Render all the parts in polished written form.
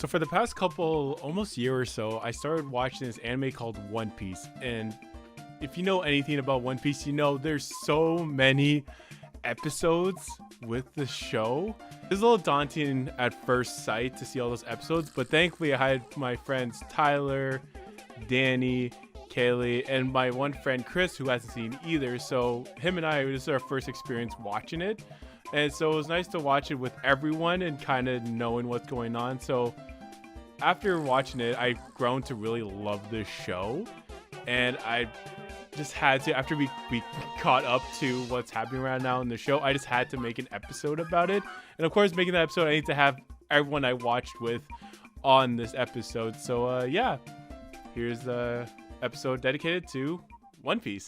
So for the past couple, almost year or so, I started watching this anime called One Piece. And if you know anything about One Piece, you know there's so many episodes with the show. It's a little daunting at first sight to see all those episodes, but thankfully I had my friends Tyler, Danny, Kaylee, and my one friend Chris who hasn't seen either. So him and I, this is our first experience watching it. And so it was nice to watch it with everyone and kind of knowing what's going on. So after watching it, I've grown to really love this show. And I just had to, after we caught up to what's happening right now in the show, I just had to make an episode about it. And of course, making that episode, I need to have everyone I watched with on this episode. So yeah, here's the episode dedicated to One Piece.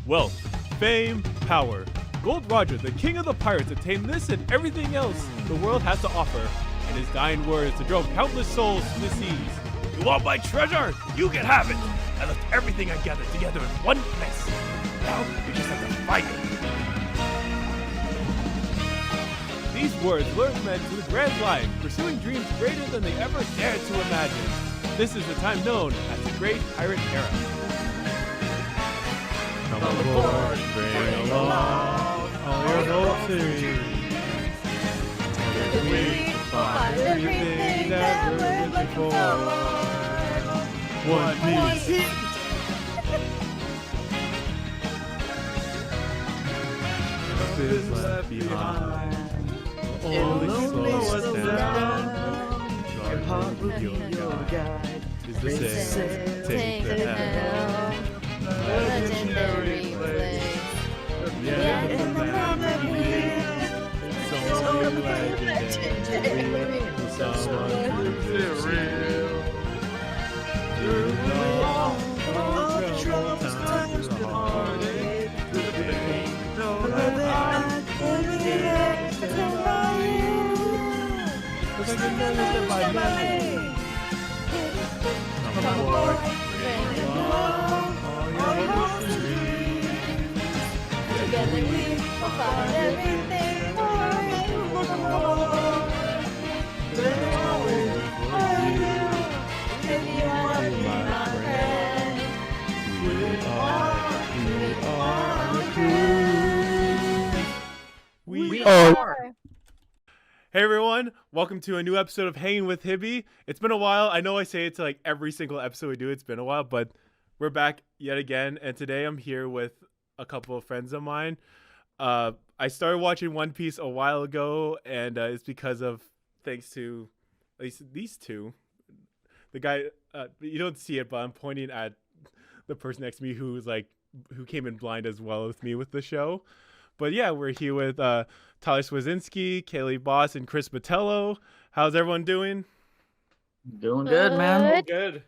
Wealth, fame, power. Gold Roger, the king of the pirates, attained this and everything else the world has to offer. In his dying words, to drove countless souls to the seas. You want my treasure? You can have it. I left everything I gathered together in one place. Now we just have to find it. These words lured men to the grand line, pursuing dreams greater than they ever dared to imagine. This is the time known as the Great Pirate Era. Come aboard, bring along all your hopes and dreams. We find everything that we're looking for. One Piece. Nothing is left behind. Only slow us down. Your heart will be your guide. Is the same. Take the helm. Legendary place. Yeah, in the memories. It's only legendary. Someone who's real. Through all the troubles, times, the heartache, the pain. Know that I can be there to stand by you. 'Cause I can never stand by me. Come aboard, bring along all your hopes and dreams. Together we will find everything for you. Come aboard. There's always for you. If you want to be my friend, we are. Hey everyone, welcome to a new episode of Hangin with Hibbi. It's been a while. I know I say it to like every single episode we do. It's been a while, but we're back yet again. And today I'm here with a couple of friends of mine. I started watching One Piece a while ago, and it's because of thanks to at least these two. The guy, you don't see it, but I'm pointing at the person next to me who came in blind as well with me with the show. But yeah, we're here with Tyler Swazinski, Kaylee Boss, and Chris Botello. How's everyone doing? Doing good, man. Good.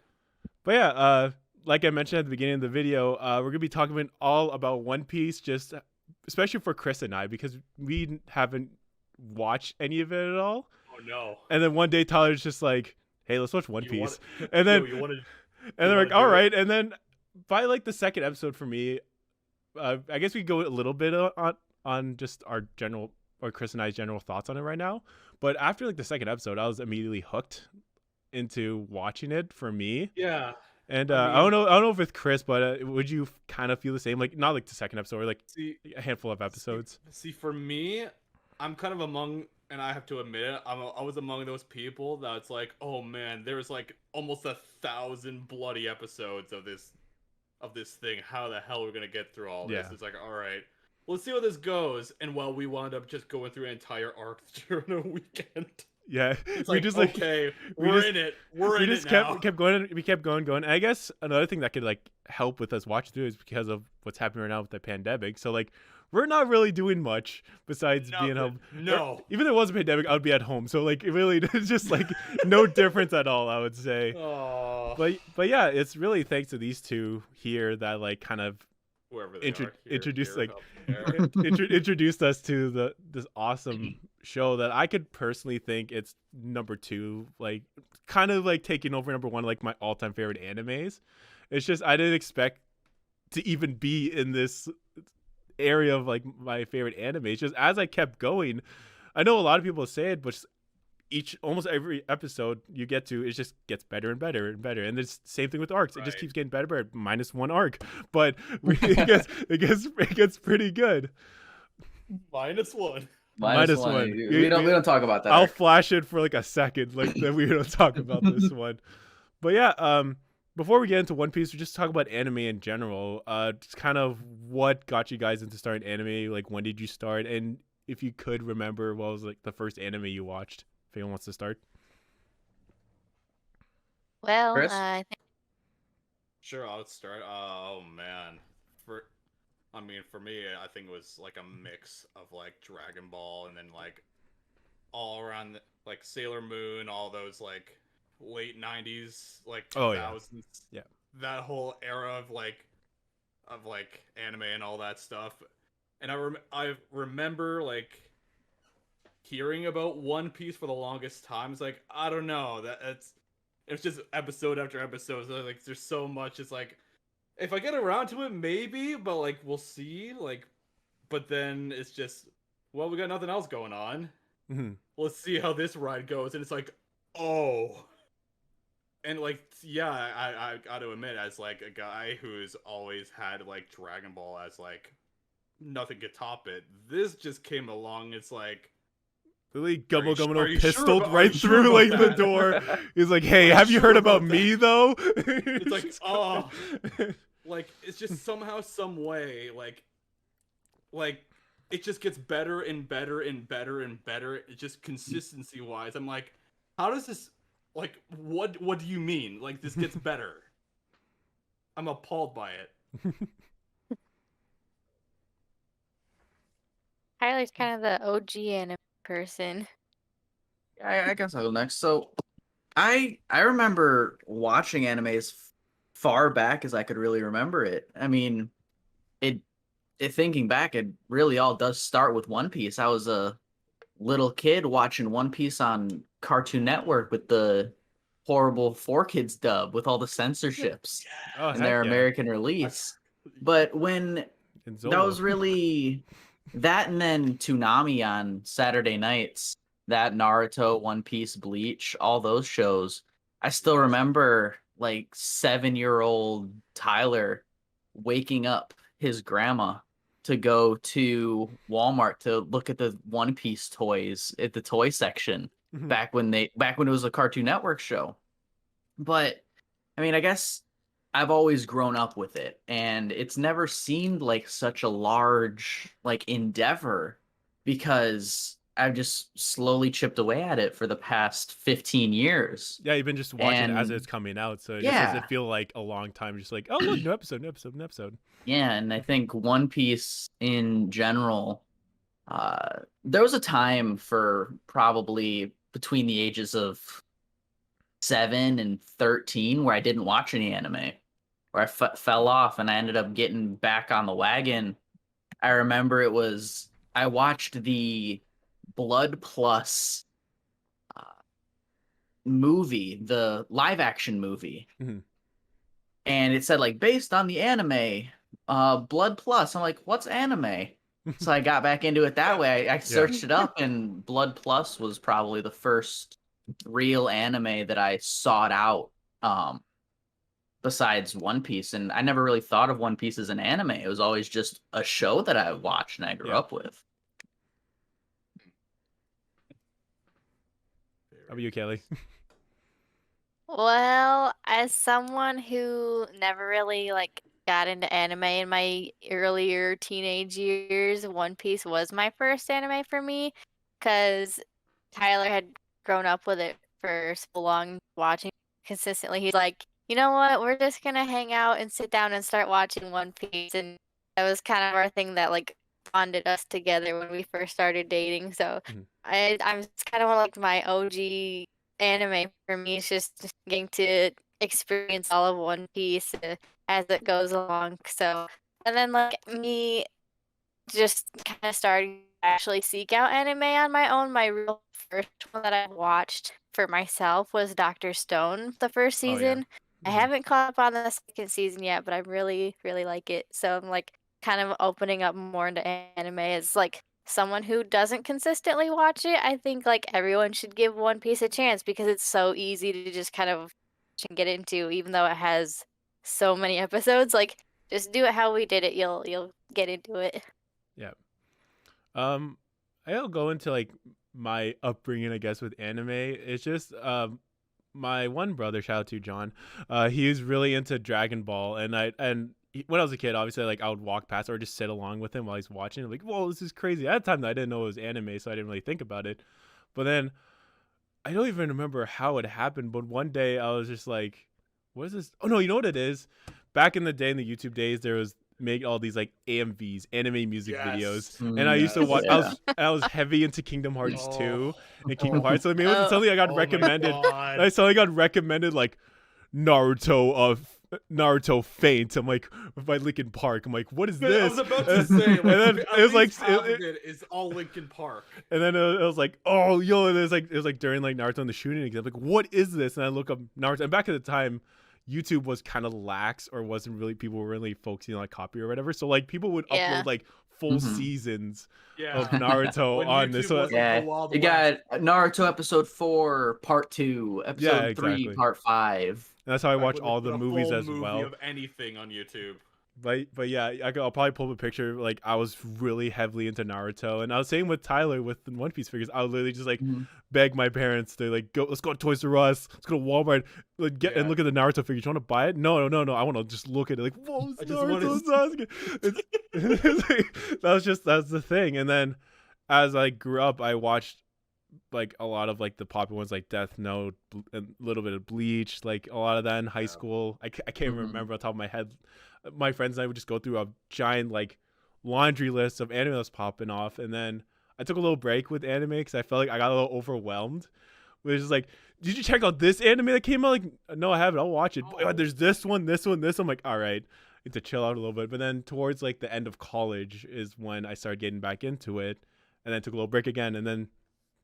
But yeah, like I mentioned at the beginning of the video, we're gonna be talking all about One Piece, just especially for Chris and I, because we haven't watched any of it at all. Oh no! And then one day Tyler's just like, "Hey, let's watch One Piece," and then and they're like, "All right." And then by like the second episode for me, I guess we go a little bit on just our general, or Chris and I's general thoughts on it right now. But after like the second episode, I was immediately hooked into watching it for me. Yeah. And I don't know if with Chris, but would you kind of feel the same? Like not like the second episode, or like a handful of episodes. See, for me, I'm kind of among, and I have to admit it, I was among those people that's like, oh man, there's like almost 1,000 bloody episodes of this thing. How the hell are we gonna get through all this? Yeah. It's like, all right, let's see how this goes. And well, we wound up just going through an entire arc during a weekend. Yeah, It's we like, just okay, we're in it. We're in it now. kept going. We kept going. And I guess another thing that could like help with us watching through is because of what's happening right now with the pandemic. So like we're not really doing much besides being home. No. Even if there was a pandemic, I would be at home. So like it really is just like no difference at all, I would say. Oh. But yeah, it's really thanks to these two here that like kind of Whoever they introduced are, like introduced us to this awesome show that I could personally think it's number 2, like kind of like taking over number 1, like my all-time favorite animes. It's just I didn't expect to even be in this area of like my favorite anime. It's just as I kept going, I know a lot of people say it, but almost every episode you get to, it just gets better and better and better. And it's the same thing with arcs. It just keeps getting better, better, minus one arc. But it gets pretty good. -1. Minus one. We don't talk about that. I'll flash it for like a second, like then we don't talk about this one. But yeah, before we get into One Piece, we just talk about anime in general. Just kind of what got you guys into starting anime. Like, when did you start? And if you could remember, what was like the first anime you watched? If anyone wants to start. Well, Chris? I think Sure, I'll start. Oh man, for me, I think it was like a mix of like Dragon Ball and then like all around like Sailor Moon, all those like late '90s, like 2000s. Yeah. That whole era of like anime and all that stuff. And I remember like hearing about One Piece for the longest time. It's like, I don't know, it's just episode after episode. So like there's so much. It's like, if I get around to it, maybe, but like we'll see. Like, but then it's just, well, we got nothing else going on. Mm-hmm. Let's see how this ride goes. And it's like, oh. And like, yeah, I got to admit, as like a guy who's always had like Dragon Ball as like nothing could top it, this just came along. It's like, Really, Gummo are you pistoled sure right sure through about like the that? door. He's like, "Hey, Are have you you sure heard about about me though?" it's like, oh, like it's just somehow, some way, like it just gets better and better and better and better. It just consistency wise, I'm like, how does this, like, what do you mean? Like, this gets better? I'm appalled by it. Tyler's kind of the OG anime person. I guess I'll go next. So, I remember watching anime as far back as I could really remember it. I mean, thinking back, it really all does start with One Piece. I was a little kid watching One Piece on Cartoon Network with the horrible 4Kids dub with all the censorships in their American release. But when that was really that, and then Toonami on Saturday nights, that Naruto, One Piece, Bleach, all those shows. I still remember like 7-year-old Tyler waking up his grandma to go to Walmart to look at the One Piece toys at the toy section back when it was a Cartoon Network show. But I mean, I guess I've always grown up with it, and it's never seemed like such a large like endeavor because I've just slowly chipped away at it for the past 15 years. Yeah, you've been just watching it as it's coming out, so it just doesn't feel like a long time. Just like, oh look, new episode. Yeah, and I think One Piece in general, there was a time for probably between the ages of 7 and 13 where I didn't watch any anime, where I fell off, and I ended up getting back on the wagon. I remember I watched the Blood Plus movie, the live action movie, and it said like based on the anime Blood Plus. I'm like, what's anime? So I got back into it that way. I searched it up, and Blood Plus was probably the first real anime that I sought out besides One Piece. And I never really thought of One Piece as an anime. It was always just a show that I watched and I grew up with. How about you, Kelly? Well, as someone who never really like got into anime in my earlier teenage years, One Piece was my first anime for me because Tyler had grown up with it for so long, watching consistently. He's like, you know what, we're just gonna hang out and sit down and start watching One Piece, and that was kind of our thing that like bonded us together when we first started dating. So I'm just kind of like my OG anime for me. It's just getting to experience all of One Piece as it goes along. So, and then like me just kind of starting to actually seek out anime on my own. My real first one that I watched for myself was Dr. Stone, the first season. I haven't caught up on the second season yet, but I really, really like it. So I'm like kind of opening up more into anime as like someone who doesn't consistently watch it, I think like everyone should give One Piece a chance because it's so easy to just kind of get into, even though it has so many episodes. Like, just do it how we did it. You'll get into it. Yeah. I'll go into like my upbringing, I guess, with anime. It's just my one brother, shout out to John. He was really into Dragon Ball, and when I was a kid, obviously, like I would walk past or just sit along with him while he's watching. I'm like, whoa, this is crazy. At the time, I didn't know it was anime, so I didn't really think about it. But then I don't even remember how it happened. But one day, I was just like, what is this? Oh no, you know what it is? Back in the day, in the YouTube days, there was make all these like AMVs, anime music videos, and I used to watch. I was heavy into Kingdom Hearts 2 and Kingdom Hearts. So I mean, it wasn't something I got recommended. I suddenly got recommended like Naruto Faint. I'm like by Linkin Park. I'm like, what is this? I was about to say, like, and then it was like it is all Linkin Park. And then it was like, oh yo, and it was like during like Naruto and the shooting. I'm like, what is this? And I look up Naruto, and back at the time, YouTube was kind of lax or wasn't really, people were really focusing on like copy or whatever. So like people would upload like full seasons of Naruto on this. So, you got Naruto episode 4, part 2, episode 3, part 5. And that's how I watch all the movies as well. Of anything on YouTube. But yeah, I'll probably pull up a picture. Like I was really heavily into Naruto, and I was saying with Tyler with the One Piece figures, I would literally just like beg my parents to like let's go to Toys R Us, let's go to Walmart, like and look at the Naruto figures. You want to buy it? No, I want to just look at it. Like whoa, that's the thing. And then as I grew up, I watched like a lot of like the popular ones like Death Note, a little bit of Bleach, like a lot of that in high school. I can't remember on top of my head. My friends and I would just go through a giant like laundry list of anime that's popping off, and then I took a little break with anime because I felt like I got a little overwhelmed. Which is like, did you check out this anime that came out? Like, no, I haven't. I'll watch it. Oh, there's this one. I'm like, all right, I need to chill out a little bit. But then towards like the end of college is when I started getting back into it, and then took a little break again, and then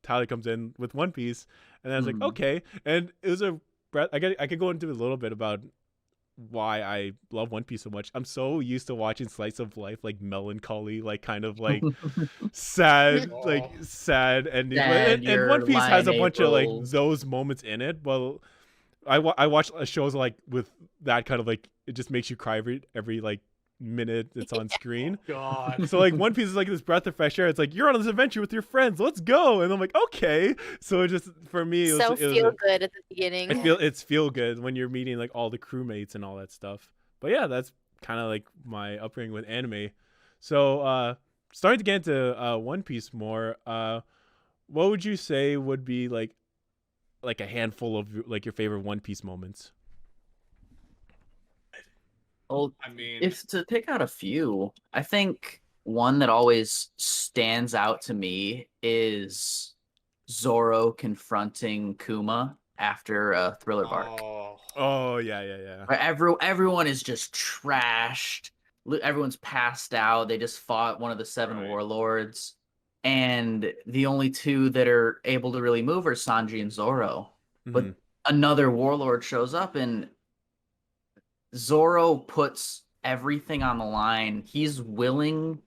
Tyler comes in with One Piece, and I was like, okay, and it was I could go into a little bit about why I love One Piece so much. I'm so used to watching slice of life, like melancholy, like kind of like sad, like sad ending. And One Piece has a bunch of like those moments in it. Well, I watch shows like with that kind of like, it just makes you cry every like minute it's on screen. God. So like One Piece is like this breath of fresh air. It's like, you're on this adventure with your friends, let's go. And I'm like, okay. So it just, for me, it was feel good at the beginning. It's feel good when you're meeting like all the crewmates and all that stuff. But yeah, that's kind of like my upbringing with anime. So starting to get into One Piece more, what would you say would be like a handful of like your favorite One Piece moments? Well, I mean, if to pick out a few, I think one that always stands out to me is Zoro confronting Kuma after a Thriller Bark. Oh yeah. Everyone is just trashed. Everyone's passed out. They just fought one of the 7 warlords, and the only 2 that are able to really move are Sanji and Zoro. But another warlord shows up, and Zoro puts everything on the line. He's willing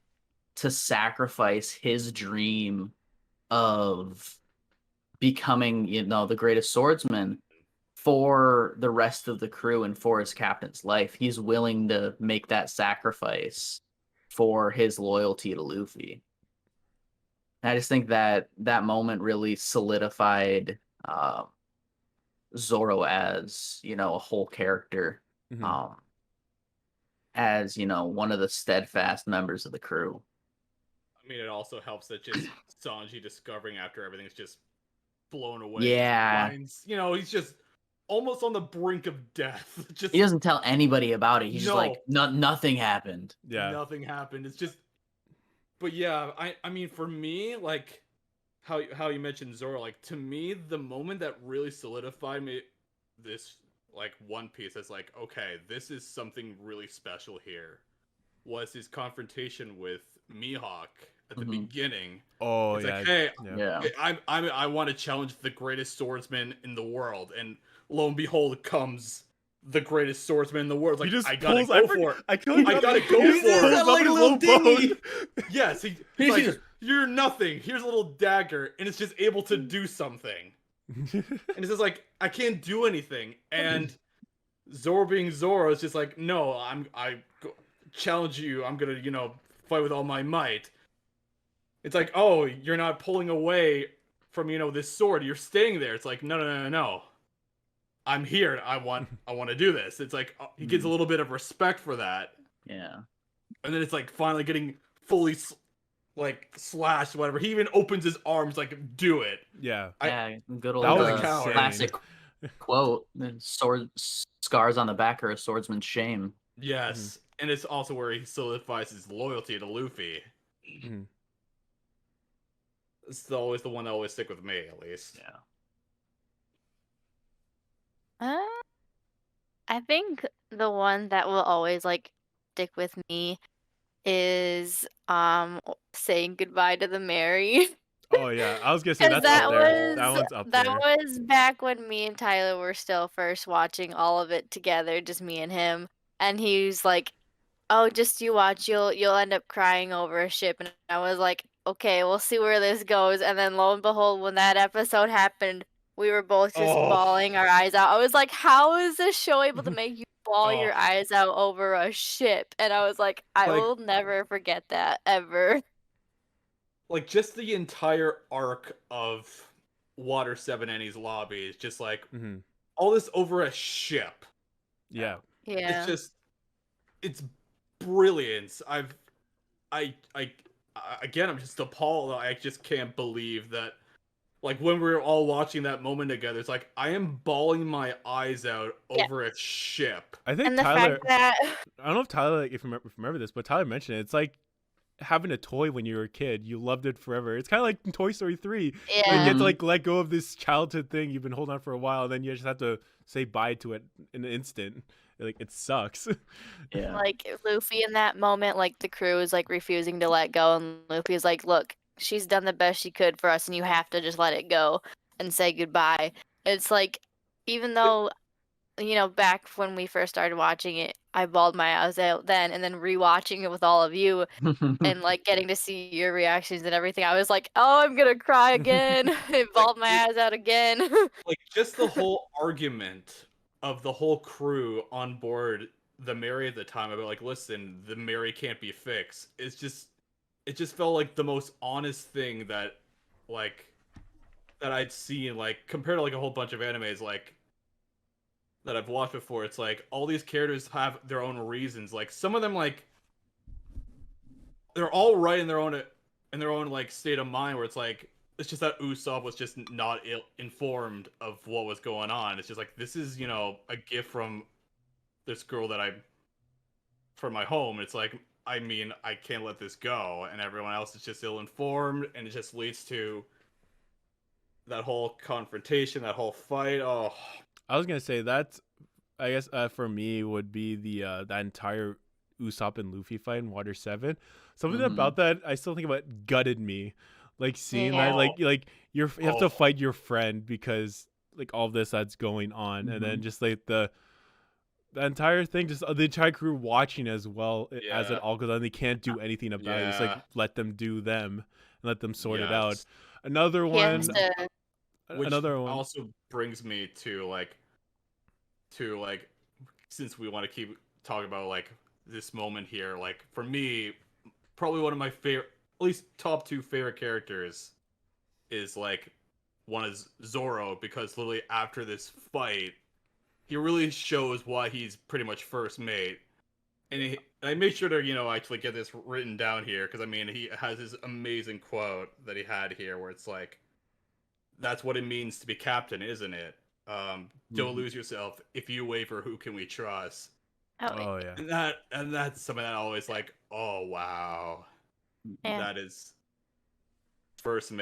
to sacrifice his dream of becoming, the greatest swordsman for the rest of the crew and for his captain's life. He's willing to make that sacrifice for his loyalty to Luffy. And I just think that moment really solidified Zoro as, a whole character. As one of the steadfast members of the crew. I mean, it also helps that just Sanji discovering after everything's just blown away. Yeah, he's just almost on the brink of death. He doesn't tell anybody about it. He's just like, nothing happened. Yeah, nothing happened. It's just, but yeah, I mean, for me, like how you mentioned Zoro, like to me, the moment that really solidified me this. Like One Piece is like, okay, this is something really special here, was his confrontation with Mihawk at the beginning. Oh, it's like, hey, I want to challenge the greatest swordsman in the world, and lo and behold comes the greatest swordsman in the world. Like, I gotta go for it. I gotta go for it. Like a little dinghy. Yes, he's you're nothing. Here's a little dagger, and it's just able to do something. And it's just like, I can't do anything. And Zoro being Zoro is just like, no, I challenge you. I'm gonna, fight with all my might. It's like, oh, you're not pulling away from, this sword. You're staying there. It's like, no. I'm here. I want to do this. It's like he gets a little bit of respect for that. Yeah. And then it's like finally getting fully slashed, whatever. He even opens his arms like, do it. Yeah. Yeah, good old That was classic quote. The sword scars on the back are a swordsman's shame. Yes. And it's also where he solidifies his loyalty to Luffy. It's always the one that always stick with me, at least. Yeah. I think the one that will always like stick with me is saying goodbye to the Mary. Oh yeah, I was gonna say 'Cause that's up there. That one's up that there. was back when me and Tyler were still first watching all of it together, just me and him. And he was like, "Oh, just you watch. You'll end up crying over a ship." And I was like, "Okay, we'll see where this goes." And then lo and behold, when that episode happened, we were both just bawling our eyes out. I was like, "How is this show able to make you bawl your eyes out over a ship?" And I was like, "I will never forget that ever." Like, just the entire arc of Water 7 Annie's lobby is just like all this over a ship. Yeah. Yeah. It's brilliant. Again, I'm just appalled. I just can't believe that. Like, when we were all watching that moment together, it's like, I am bawling my eyes out over a ship. I think And the Tyler. fact that I don't know if Tyler, like, if you remember this, but Tyler mentioned it. It's like having a toy when you were a kid. You loved it forever. It's kind of like in Toy Story 3. Yeah. Like, you have to like let go of this childhood thing you've been holding on for a while, and then you just have to say bye to it in an instant. Like, it sucks. Yeah. like Luffy in that moment, like the crew is like refusing to let go, and Luffy is like, "Look, she's done the best she could for us, and you have to just let it go and say goodbye." It's like, even though, back when we first started watching it, I bawled my eyes out then, and then rewatching it with all of you and like getting to see your reactions and everything, I was like, "Oh, I'm gonna cry again." I bawled my eyes out again. Like, just the whole argument of the whole crew on board the Mary at the time about like, listen, the Mary can't be fixed. It just felt like the most honest thing that I'd seen, like, compared to like a whole bunch of animes like that I've watched before. It's like all these characters have their own reasons. Like, some of them, like, they're all right in their own like state of mind, where it's like, it's just that Usopp was just not informed of what was going on. It's just like, this is, a gift from this girl from my home. It's like, I mean, I can't let this go. And everyone else is just ill-informed, and it just leads to that whole confrontation, that whole fight. Oh, I was gonna say that. I guess for me would be the that entire Usopp and Luffy fight in Water 7. Something about that I still think about gutted me. Like, seeing that, like you have to fight your friend because like all this that's going on, and then just like the entire thing, just the entire crew watching as well as it all goes on. They can't do anything about it. It's like, let them do them and let them sort it out. Another one. Which another one also brings me to like, since we want to keep talking about like this moment here, like, for me, probably one of my favorite, at least top 2 favorite characters is like, one is Zoro, because literally after this fight, he really shows why he's pretty much first mate. And I made sure to, actually get this written down here, because I mean, he has this amazing quote that he had here where it's like, that's what it means to be captain, isn't it? Don't lose yourself. If you waver, who can we trust? Oh yeah. And that's something that I always like, oh wow. Yeah. That is first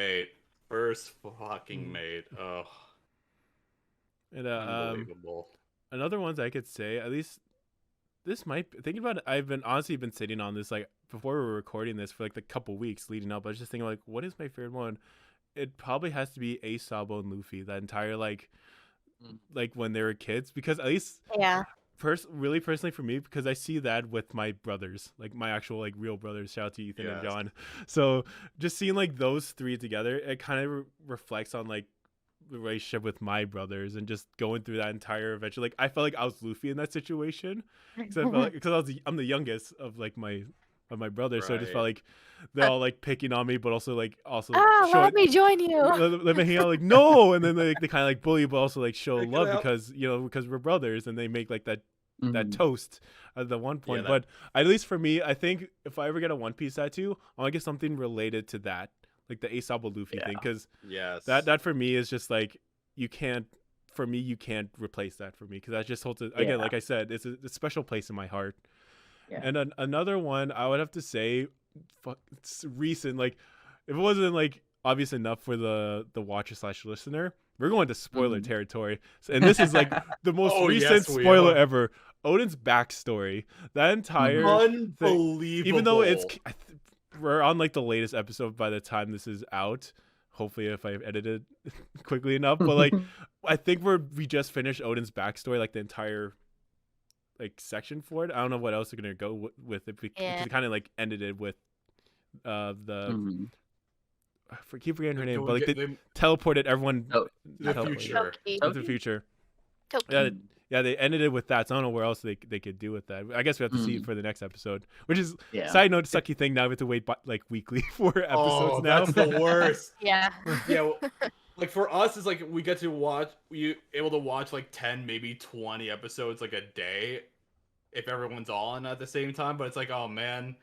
fucking mate. Oh. And unbelievable. Another ones I could say, at least this might thinking about it, I've honestly been sitting on this like before we were recording this for like the couple weeks leading up. I was just thinking like, what is my favorite one? It probably has to be Ace, Sabo, and Luffy. That entire like when they were kids, because at least really personally for me, because I see that with my brothers, like my actual like real brothers. Shout out to Ethan and Yes. John. So just seeing like those three together, it kind of reflects on like the relationship with my brothers, and just going through that entire adventure. Like I felt like I was Luffy in that situation, because I felt like, because I'm the youngest of like my brothers, so I just felt Right. like they're all like picking on me, but also Ah, let me join you. let me hang out, like no, and then they kind of like bully, but also like show Pick it love out. because because we're brothers, and they make like that Mhm. toast at the one point. that- But at least for me, I think if I ever get a One Piece tattoo, I want to get something related to that, like the Aesop Luffy thing, because Yes. that for me is just like you can't replace that for me, because that just holds it again. Yeah. Like I said, it's a special place in my heart. Yeah. And another one I would have to say, it's recent. Like if it wasn't like obvious enough for the watcher / listener, we're going to spoiler Mhm. territory, and this is like the most Oh, recent yes, we spoiler are. ever. Odin's backstory, that entire Unbelievable. even though we're on like the latest episode by the time this is out. Hopefully, if I've edited quickly enough, but like I think we just finished Odin's backstory, like the entire like section for it. I don't know what else they're gonna go with it, because Yeah. it kind of like ended it with the Mhm. I keep forgetting her name, Go but like get they them teleported everyone Oh, the teleport- future. Toki. to the future. Toki. Yeah, yeah, they ended it with that. So I don't know where else they could do with that. I guess we have to see it for the next episode. Which is Yeah. side note, sucky thing. Now we have to wait like weekly for episodes Oh, now. that's the worst. Yeah. Yeah, well, like for us, it's like we get to watch. We able to watch like 10, maybe 20 episodes like a day, if everyone's on at the same time. But it's like, oh man,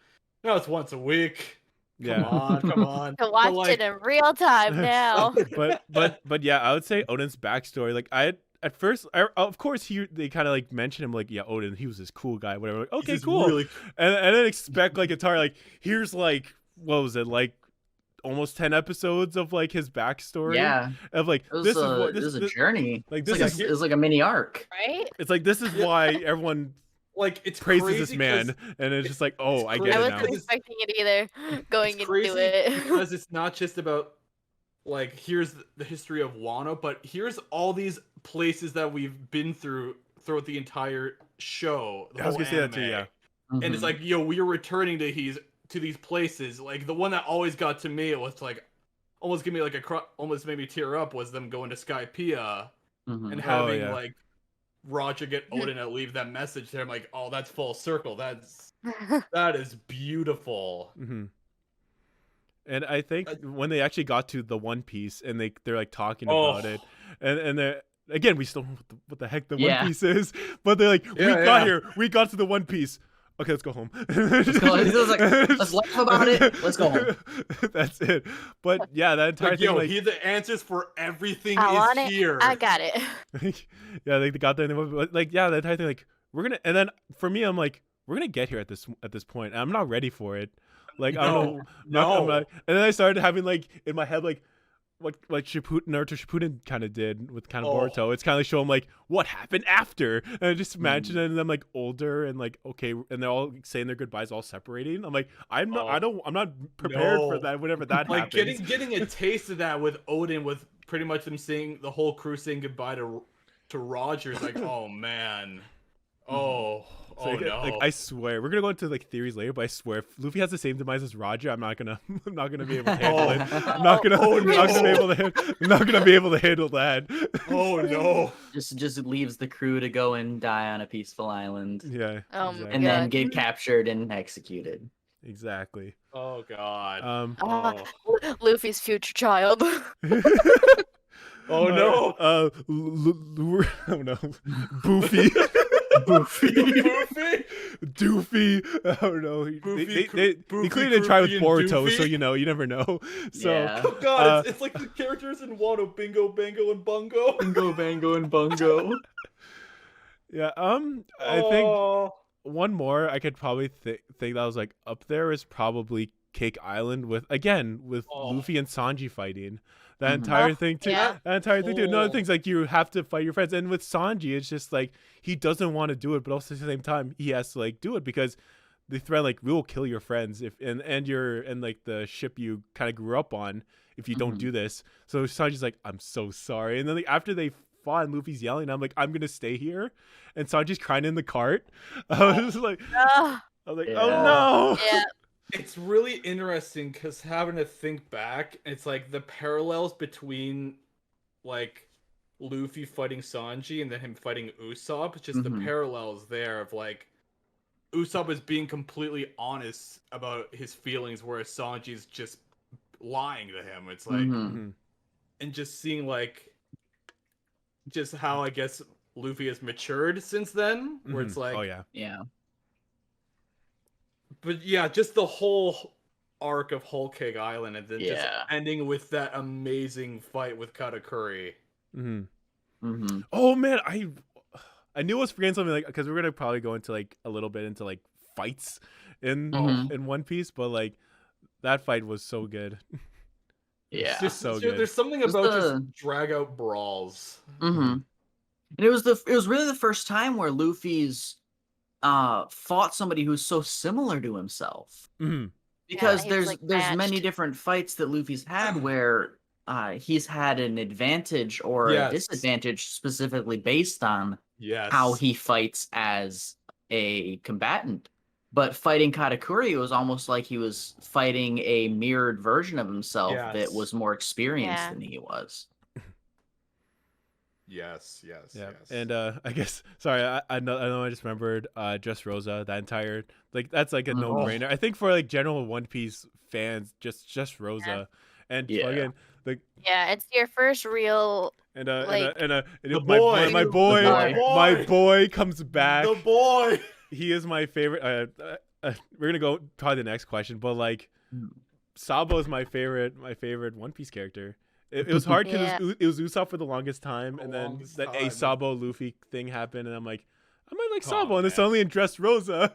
now it's once a week. Come Yeah. on, come on. To watch like, it in real time now. but yeah, I would say Odin's backstory. Like at first, of course, they kind of like mention him, like, yeah, Odin, he was this cool guy, whatever. Like, okay, this is cool. really And then expect like Atari, like here's like what was it, like almost 10 episodes of like his backstory. Yeah. Of like It was, this is a, what it this was a this- journey. like It's this it was like a mini arc. Right? It's like this is Yeah. why everyone like it's praises crazy this man, and it's just like, oh, I get I it crazy now. wasn't expecting it either going It's into crazy it. because it's not just about like here's the history of Wano, but here's all these places that we've been through throughout the entire show. The I was whole gonna say that too, anime. yeah. And it's Mhm. like, yo, we are returning to these places. Like the one that always got to me, it was like almost give me like almost made me tear up, was them going to Skypiea Mhm. and having yeah. like Roger get Odin to leave that message there. I'm like, oh, that's full circle. That is beautiful. Mm-hmm. And I think when they actually got to the One Piece, and they're like talking about it, and they're again, we still don't know what the heck the Yeah. One Piece is, but they're like, we Yeah, got yeah. here, we got to the One Piece. Okay, let's go home. Let's go. It was like, let's laugh about it. Let's go home. That's it. But yeah, that entire Like, thing, yo, like, here the answers for everything I is want it. here. I got it. yeah, like they got there, and they went, like, yeah, the entire thing, like, we're gonna, and then for me, I'm like, we're gonna get here at this point. And I'm not ready for it. Like, I don't know. No. And then I started having like in my head like what Naruto Shippuden kind of did with kind of Boruto. It's kind of like show them like what happened after, and I just imagine them like older and like okay, and they're all saying their goodbyes, all separating. I'm like, I'm not prepared for that. Whenever that like happens, getting a taste of that with Odin, with pretty much them saying the whole crew saying goodbye to Rogers. Like, oh man, oh no. Like I swear, we're gonna go into like theories later, but I swear, if Luffy has the same demise as Roger, I'm not gonna be able to handle it. I'm not gonna be able to handle that. Oh no. Just leaves the crew to go and die on a peaceful island, Yeah. Oh my exactly. and then God. get captured and executed. Exactly. Oh god. Ah, Luffy's future child. Oh no. Oh no. Boofy. Goofy. Doofy. Oh no. He Boofy, clearly didn't try with Groovy, and Boruto, so Doofy. you never know. So Yeah. Oh god, it's like the characters in Wano, Bingo, Bango, and Bungo. Bingo, Bango, and Bungo. yeah. I think one more I could probably think that was like up there is probably Cake Island with Luffy and Sanji fighting. That entire thing too. Yeah. That entire thing too. Another thing's like you have to fight your friends, and with Sanji, it's just like he doesn't want to do it, but also at the same time he has to like do it because they threaten like we will kill your friends if and like the ship you kind of grew up on if you don't do this. So Sanji's like, I'm so sorry, and then like, after they fought, and Luffy's yelling. And I'm like, I'm gonna stay here, and Sanji's crying in the cart. I was like, Oh, oh Yeah. no. yeah. It's really interesting because having to think back, it's like the parallels between like Luffy fighting Sanji and then him fighting Usopp. Just the Mhm. parallels there of like Usopp is being completely honest about his feelings, whereas Sanji's just lying to him. It's like, Mhm. Mhm. and just seeing like just how I guess Luffy has matured since then, where it's Mhm. like, oh yeah. Yeah. but yeah, just the whole arc of Whole Cake Island, and then just Yeah. ending with that amazing fight with Katakuri. Hmm. Mhm. Oh man, I knew I was forgetting something, like, because we're gonna probably go into like a little bit into like fights in Mhm. in One Piece, but like that fight was so good. Yeah. It's just so good. there's something Just about the- just drag out brawls. Mhm. And it was really the first time where Luffy's fought somebody who's so similar to himself. Hmm. Because he was, there's many matched. different fights that Luffy's had where he's had an advantage or a Yes. disadvantage specifically based on Yes. how he fights as a combatant. But fighting Katakuri, it was almost like he was fighting a mirrored version of himself that Yes. was more experienced Yeah. than he was. Yes. Yeah. Yes. And I guess, sorry, I know I just remembered Just Rosa, that entire, like, that's like a Mhm. no-brainer. I think for like general One Piece fans, just Rosa. And Yeah. fucking like Yeah, it's your first real. my The boy, boy. my The boy, boy. my boy comes back. The boy. He is my favorite. We're gonna go probably the next question, but like Mm. Sabo is my favorite One Piece character. It was hard because Yeah. it was Usopp for the longest time, The and then longest that time. a Sabo Luffy thing happened, and I'm like, I might like Oh, Sabo, and then man. suddenly in Dressrosa,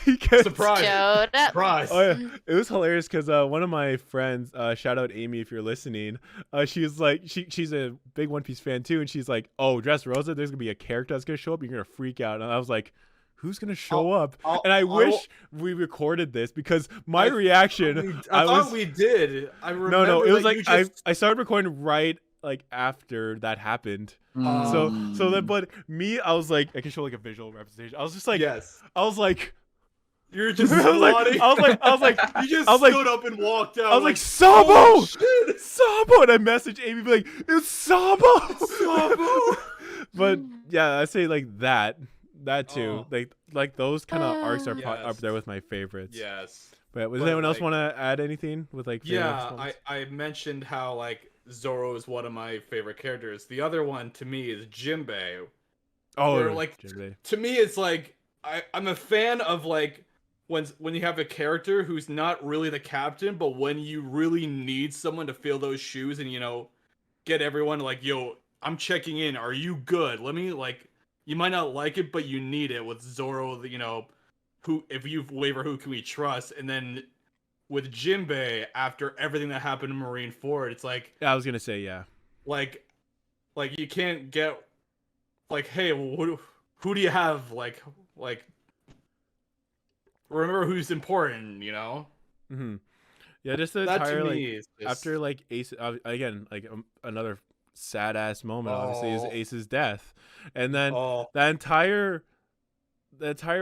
he gets Surprise. Showed up. Surprise. Oh yeah, it was hilarious because one of my friends, shout out Amy if you're listening, she's like she's a big One Piece fan too, and she's like, oh, Dressrosa, there's gonna be a character that's gonna show up, you're gonna freak out, and I was like, who's gonna show up? And I wish we recorded this because my reaction, I thought we did. I remember. no, it was that like you just... I started recording right like after that happened. So then, but me, I was like, I can show like a visual representation. I was just like, yes. I was like, You're just I was squatting. I was like, You just I was like- stood up and walked out. I was like, Sabo! "Oh, shit, Sabo! And I messaged Amy, be like, it's Sabo! Sabo!" But yeah, I say like that too. Oh. Like those kind of arcs are Yes. up there with my favorites. Yes. But does But, anyone else like- want to add anything with like? favorite Yeah, moments? I mentioned how like Zoro is one of my favorite characters. The other one to me is Jinbei. Oh, where, like, Jinbei. To me, it's like I'm a fan of like when you have a character who's not really the captain, but when you really need someone to fill those shoes and get everyone like, yo, I'm checking in. Are you good? Let me like. You might not like it, but you need it with Zoro. Who if you waver, who can we trust? And then with Jinbei, after everything that happened in Marineford, it's like Yeah, I was gonna say yeah. like you can't get like, hey, well, who do you have? Like remember who's important, Mm-hmm. Yeah, just the That entire to like me is just... after like Ace again like another sad ass moment obviously is Oh. Ace's death, and then Oh, the entire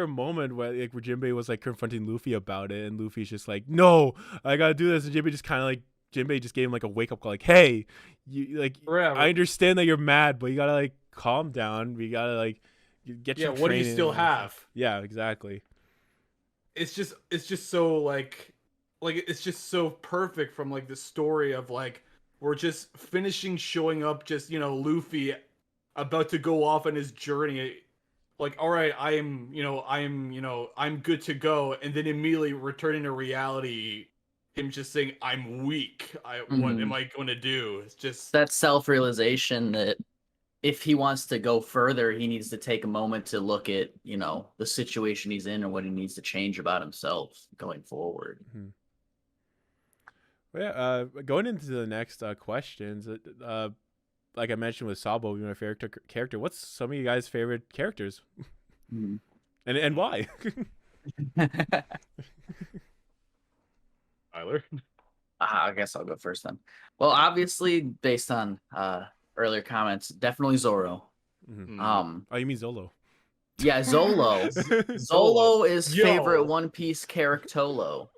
moment where like where Jinbei was like confronting Luffy about it, and Luffy's just like, no, I gotta do this, and Jinbei just kind of like just gave him like a wake up call, like, hey, you like forever. I understand that you're mad, but you gotta like calm down. We gotta like get Yeah, your what do you training still and- have? Yeah, exactly. It's just so like it's just so perfect from like the story of like we're just finishing showing up, just Luffy about to go off on his journey, like, all right, I'm good to go, and then immediately returning to reality, him just saying, I'm weak, what am I going to do? It's just that self-realization that if he wants to go further, he needs to take a moment to look at, the situation he's in and what he needs to change about himself going forward. Mm-hmm. Well, yeah, going into the next questions, like I mentioned with Sabo, my favorite character. What's some of you guys' favorite characters, Mhm. and why? Tyler. I guess I'll go first then. Well, obviously, based on earlier comments, definitely Zoro. Mm. Oh, you mean Zolo? Yeah, Zolo. Zolo is favorite One Piece charactolo.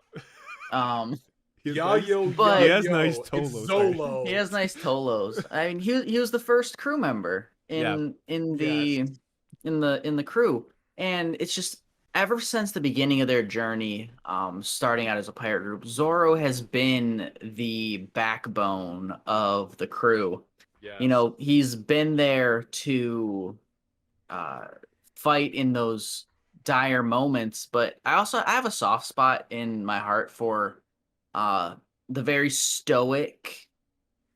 He has Yo, nice, yo, but- he yo, has yo, nice it's Tolos. Zolo. He has nice tolos. I mean, he was the first crew member in Yes. the crew, and it's just ever since the beginning of their journey, starting out as a pirate group, Zoro has been the backbone of the crew. Yes. You know, he's been there to uh, fight in those dire moments, but I have a soft spot in my heart for the very stoic,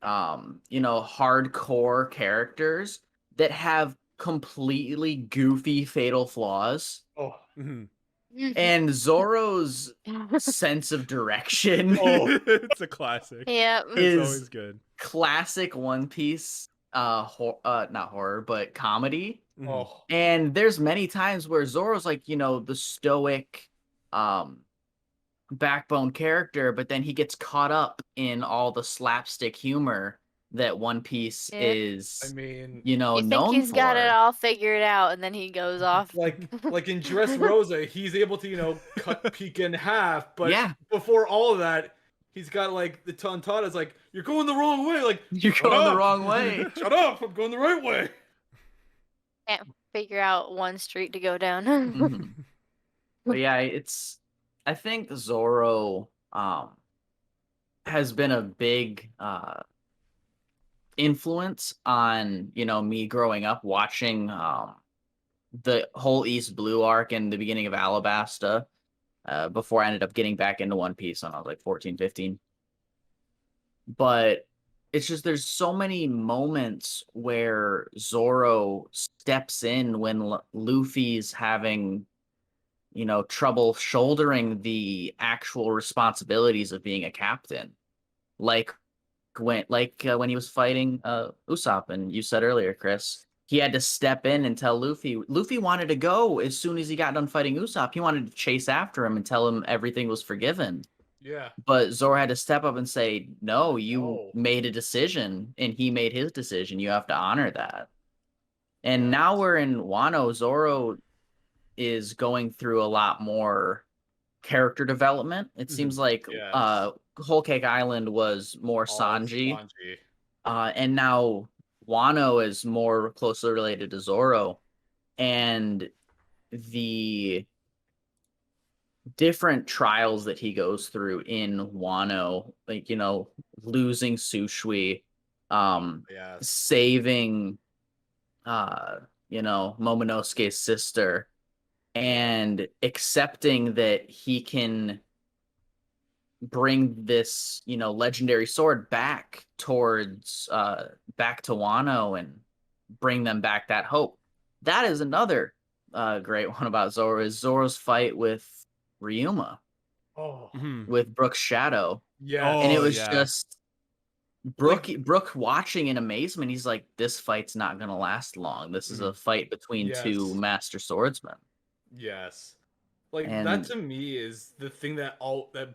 hardcore characters that have completely goofy fatal flaws. Oh. Mhm. And Zoro's sense of direction Oh. It's a classic. Yep. It's is always good. classic One Piece not horror, but comedy. Mhm. Oh. And there's many times where Zoro's like, the stoic backbone character, but then he gets caught up in all the slapstick humor that One Piece Yeah. is, I mean, You think known he's for. got it all figured out, and then he goes off. like in Dressrosa, he's able to, cut Pika in half, but Yeah. before all of that, he's got like the Tontada's like, you're going the wrong way. Like, You're "Shut going the up." wrong way. Shut up, I'm going the right way. Can't figure out one street to go down. Mhm. But yeah, I think Zoro has been a big influence on, me growing up watching the whole East Blue arc and the beginning of Alabasta before I ended up getting back into One Piece when I was like 14, 15. But it's just there's so many moments where Zoro steps in when Luffy's having trouble shouldering the actual responsibilities of being a captain, like when he was fighting Usopp, and you said earlier, Chris, he had to step in and tell Luffy. Luffy wanted to go as soon as he got done fighting Usopp. He wanted to chase after him and tell him everything was forgiven. Yeah. But Zoro had to step up and say, no, you No. made a decision, and he made his decision. You have to honor that. And now we're in Wano. Zoro is going through a lot more character development. It seems like Yes. Whole Cake Island was more All Sanji, Sanji. and now Wano is more closely related to Zoro. And the different trials that he goes through in Wano, like, losing Sushui, Yes. saving, Momonosuke's sister, and accepting that he can bring this, legendary sword back towards, back to Wano and bring them back that hope. That is another great one about Zoro, is Zoro's fight with Ryuma, Oh. Mhm. with Brook's shadow. Yeah. And it Oh, was yeah. just Brook watching in amazement. He's like, this fight's not gonna last long. This is a fight between two Yes. master swordsmen. Yes. Like that And- to me is the thing that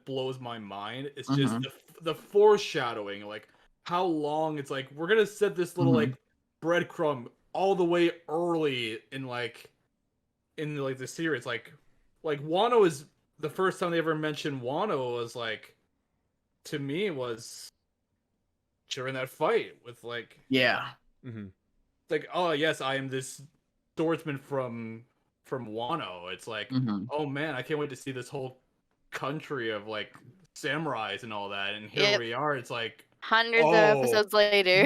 blows my mind. It's Mhm. just the foreshadowing, like how long it's like we're gonna set this little like breadcrumb all the way early in the series. Like Wano is the first time they ever mentioned Wano was like, to me, was during that fight with Yeah. Mhm. like, oh yes, I am this swordsman from Wano. It's like, Mhm. oh man, I can't wait to see this whole country of like samurais and all that. And here Yep. we are. It's like, Hundreds of Oh. episodes later.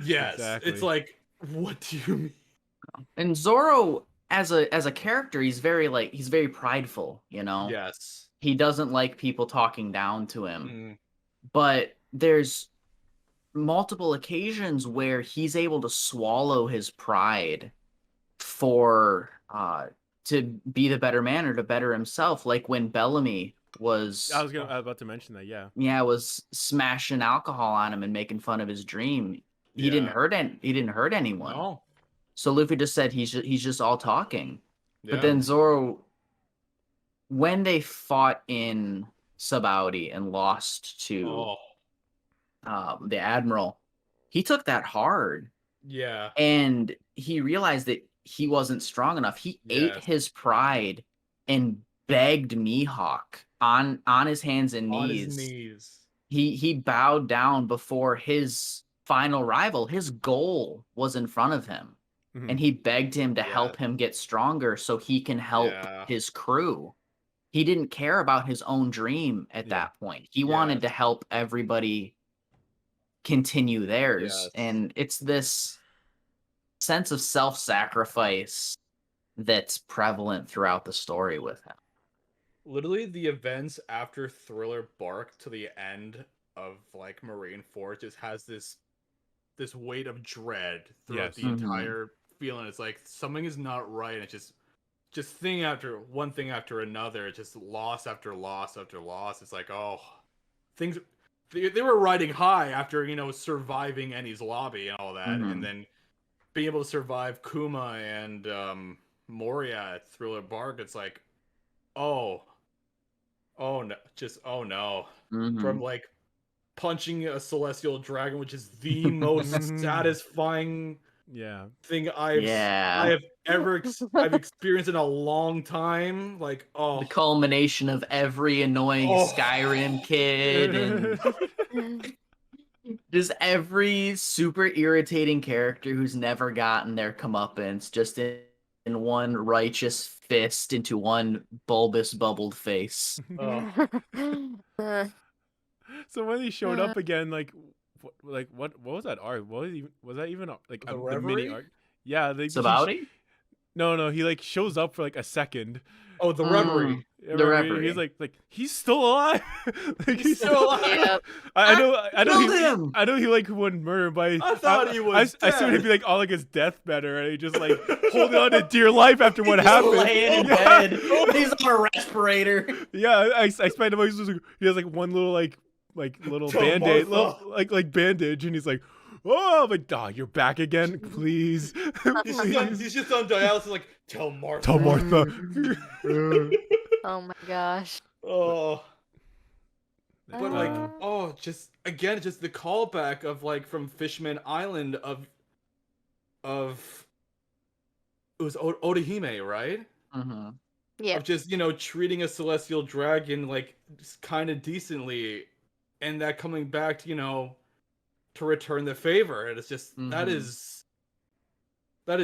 yes, Exactly. it's like, what do you mean? And Zoro as a character, he's very prideful, Yes. He doesn't like people talking down to him. Mm, But there's multiple occasions where he's able to swallow his pride for to be the better man or to better himself, like when Bellamy was I was about to mention that. Yeah. was smashing alcohol on him and making fun of his dream. He didn't Yeah. hurt anyone. no. So Luffy just said he's just all talking. Yeah. But then Zoro, when they fought in Sabaody and lost to Oh. the Admiral, he took that hard, Yeah. and he realized that he wasn't strong enough. He ate Yes. his pride and begged Mihawk on his hands and On his knees. knees. He bowed down before his final rival. His goal was in front of him, and he begged him to help him get stronger so he can help his crew. He didn't care about his own dream at that point. He wanted to help everybody continue theirs. And it's this sense of self-sacrifice that's prevalent throughout the story with him. Literally, the events after Thriller Bark to the end of like Marineford just has this weight of dread throughout the entire feeling. It's like something is not right, and it's just thing after one thing after another. It's just loss after loss after loss. It's like, oh, things they were riding high after, you know, surviving Ennie's lobby and all that, and then being able to survive Kuma and Moria at Thriller Bark. It's like, oh no, just oh no. From like punching a celestial dragon, which is the most satisfying thing I've I've experienced in a long time. Like, the culmination of every annoying Skyrim kid and just every super irritating character who's never gotten their comeuppance just in one righteous fist into one bulbous bubbled face. So when he showed up again, what was that arc? Was that even like The the mini arc? Yeah, Sabaody? No, he like shows up for like a second. Oh, the Reverie. The Reverie. He's like he's still alive. Like, he's still alive. I know he like wouldn't murder, but I thought he was I assumed he'd be like all like his deathbed already, just like holding on to dear life after what happened. Laying in bed. He's on a respirator. Yeah, I expect him. He has like one little little band-aid, like bandage, and he's like, oh my god, you're back again, please. He's just on dialysis, like, tell Martha. Oh my gosh. Oh. But like, just again, just the callback of like from Fishman Island of it was Odahime, right? Yeah. Of just, you know, treating a celestial dragon like kind of decently, and that coming back to, you know, to return the favor. And it's just that is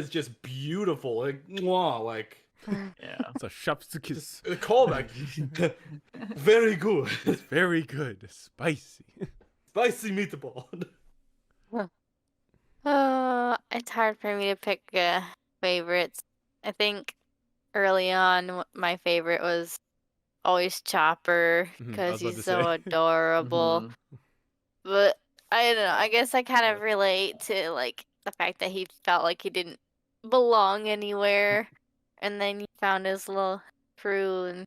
just beautiful. Like, mwah, like it's a chef's kiss. A callback. Very good. It's very good. Spicy. Spicy meatball. It's hard for me to pick favorites. I think early on, my favorite was always Chopper because he's so adorable. But I don't know. I guess I kind of relate to like the fact that he felt like he didn't belong anywhere, and then he found his little crew and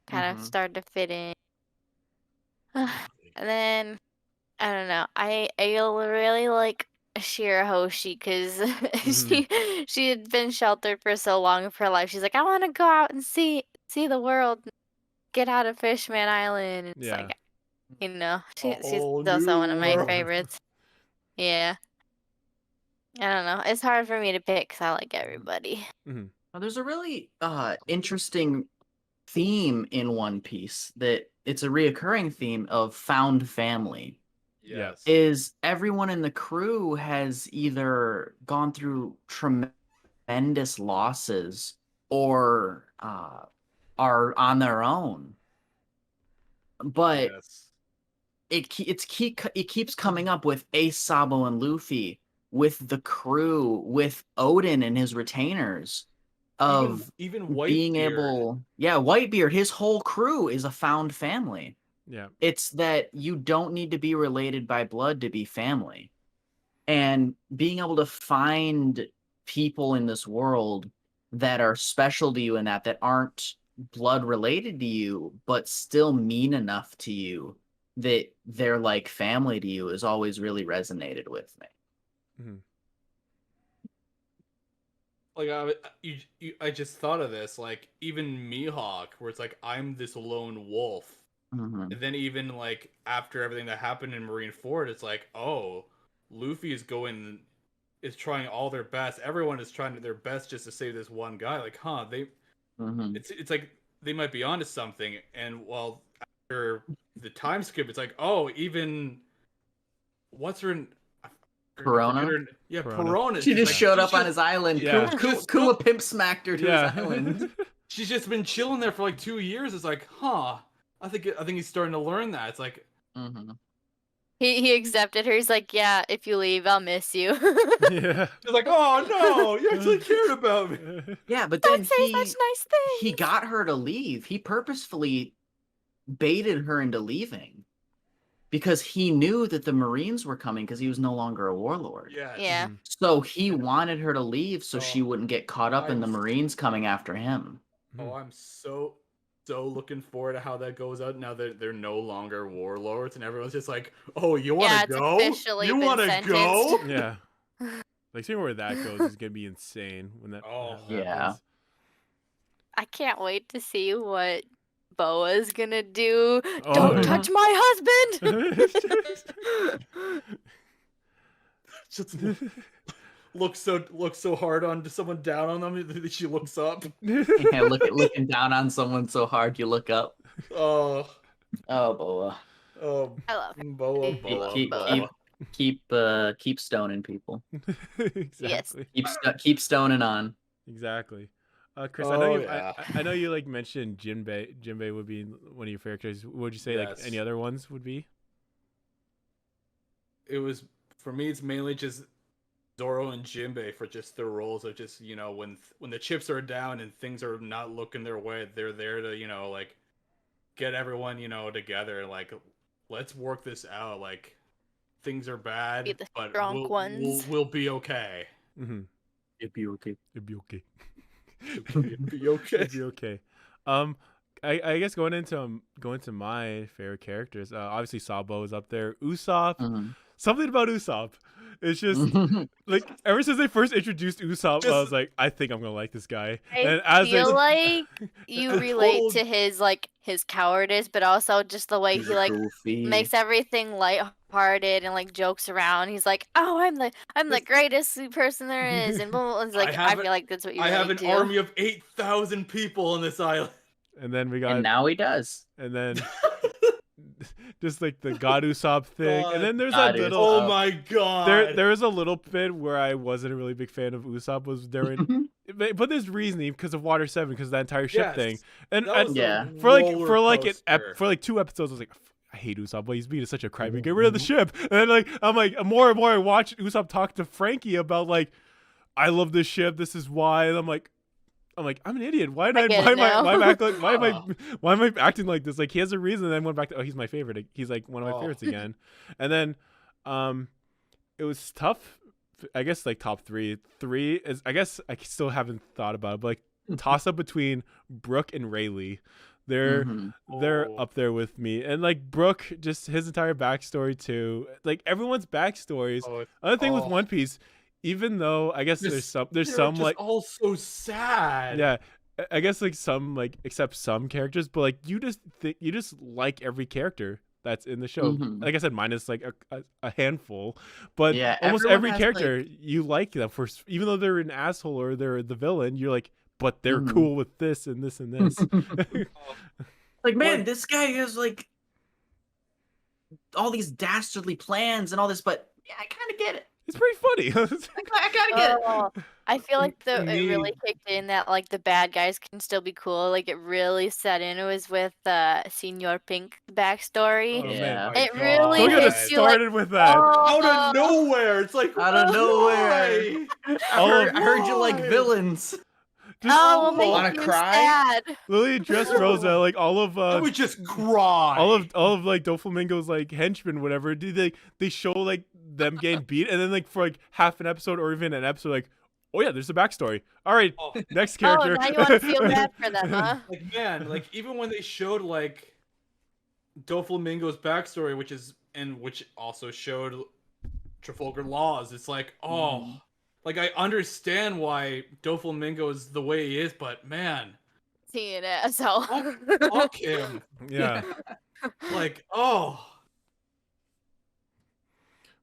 kind of started to fit in. And then I don't know. I really like Shirahoshi because she had been sheltered for so long of her life. She's like, I want to go out and see the world, get out of Fishman Island. It's like, you know, she's also one of my favorites. Yeah. I don't know. It's hard for me to pick because I like everybody. Well, there's a really interesting theme in One Piece that it's a reoccurring theme of found family. Yes. Is everyone in the crew has either gone through tremendous losses or are on their own. But it keeps coming up with Ace, Sabo, and Luffy, with the crew, with Odin and his retainers, of even Whitebeard. Being able, Whitebeard, his whole crew is a found family. Yeah. It's that you don't need to be related by blood to be family. And being able to find people in this world that are special to you and that aren't blood related to you, but still mean enough to you that they're like family to you, has always really resonated with me. Like, I just thought of this, like, even Mihawk, where it's like, I'm this lone wolf. And then even, like, after everything that happened in Marineford, it's like, oh, Luffy is trying all their best. Everyone is trying their best just to save this one guy. Like, it's like they might be onto something. And well, after the time skip, it's like, oh, even what's her? Corona? Yeah, Corona. Corona. She just showed up on his island. Yeah. Kuma pimp smacked her to Yeah. his island. She's just been chilling there for like 2 years. It's like, I think he's starting to learn that. It's like, He accepted her. He's like, yeah, if you leave, I'll miss you. Yeah. it's like, oh no, you actually cared about me. Yeah, but then Don't say such nice things. he got her to leave. He purposefully baited her into leaving because he knew that the Marines were coming because he was no longer a warlord. Yeah. So he wanted her to leave so she wouldn't get caught up in the Marines coming after him. Oh, I'm so looking forward to how that goes out now that they're no longer warlords and everyone's just like, oh, you want to go? Officially You been want to sentenced. go? Yeah. Like seeing where that goes is gonna be insane when that. Yeah. I can't wait to see what Boa's gonna do. Oh, Don't yeah. touch my husband. Just look so hard on someone down on them that she looks up. Yeah, looking down on someone so hard you look up. Oh, Boa. I love him. Boa. Keep stoning people. Exactly. Keep stoning on. Exactly. Chris, I know you. yeah. I know you like mentioned Jinbei. Jinbei would be one of your favorite characters. Would you say like Yes. any other ones would be? It was for me. It's mainly just Zoro and Jinbei for just their roles of just when the chips are down and things are not looking their way, they're there to like get everyone together and like let's work this out. Like things are bad, Be the but strong ones. we'll be okay. Mm-hmm. It'd be okay. It'd be okay. It'd be okay. It'd be okay. I guess going into my favorite characters, obviously Sabo is up there. Usopp, something about Usopp. It's just like ever since they first introduced Usopp, I was like, I think I'm gonna like this guy. I feel like you relate to his cowardice, but also just the way he like makes everything lighthearted and like jokes around. He's like, "Oh, I'm the greatest person there is," and blah, blah, blah. It's like I feel like that's what you. I have relate an to. army of 8,000 people on this island. And then we got. And now he does. And then. Just like the God Usopp thing, and then there's God that little. Oh my god! There was a little bit where I wasn't a really big fan of Usopp was during, but there's reasoning because of Water 7 because of that entire ship thing, and for like 2 episodes I was like, I hate Usopp, but he's being such a crybaby. Get rid of the ship, and then like I'm like more and more I watch Usopp talk to Frankie about like, I love this ship, this is why, and I'm like I'm an idiot. Why am I acting like this? Like he has a reason. And then went back to he's my favorite. He's like one of my favorites again. And then, it was tough. I guess like top 3. 3 is I guess I still haven't thought about it, but like toss up between Brooke and Rayleigh. They're up there with me. And like Brooke, just his entire backstory too. Like everyone's backstories. Other thing with One Piece. Even though I guess there's some like all so sad. Yeah, I guess like some like except some characters, but like you just like every character that's in the show. Like I said, minus like a handful, but yeah, almost every character you like them for, even though they're an asshole or they're the villain. You're like, but they're cool with this and this and this. Like man, this guy has like all these dastardly plans and all this, but yeah, I kind of get it. It's pretty funny. I gotta get it. I feel like it really kicked in that like the bad guys can still be cool. Like it really set in. It was with Senior Pink backstory. Yeah. It really Don't get us hits you like, started with that. Out of nowhere. It's like Out of nowhere. I heard you like villains. Oh, make wanna you cry? sad. Lily Dressrosa, like all of I would just cry. all of like Doflamingo's like henchmen, whatever. They show like them getting beat, and then like for like half an episode or even an episode, like, oh yeah, there's a backstory. All right, next character. Oh, now you want to feel bad for them, huh? Like man, like even when they showed like Doflamingo's backstory, which also showed Trafalgar Laws, it's like like I understand why Doflamingo is the way he is, but man, See an asshole. fuck him. Yeah. Like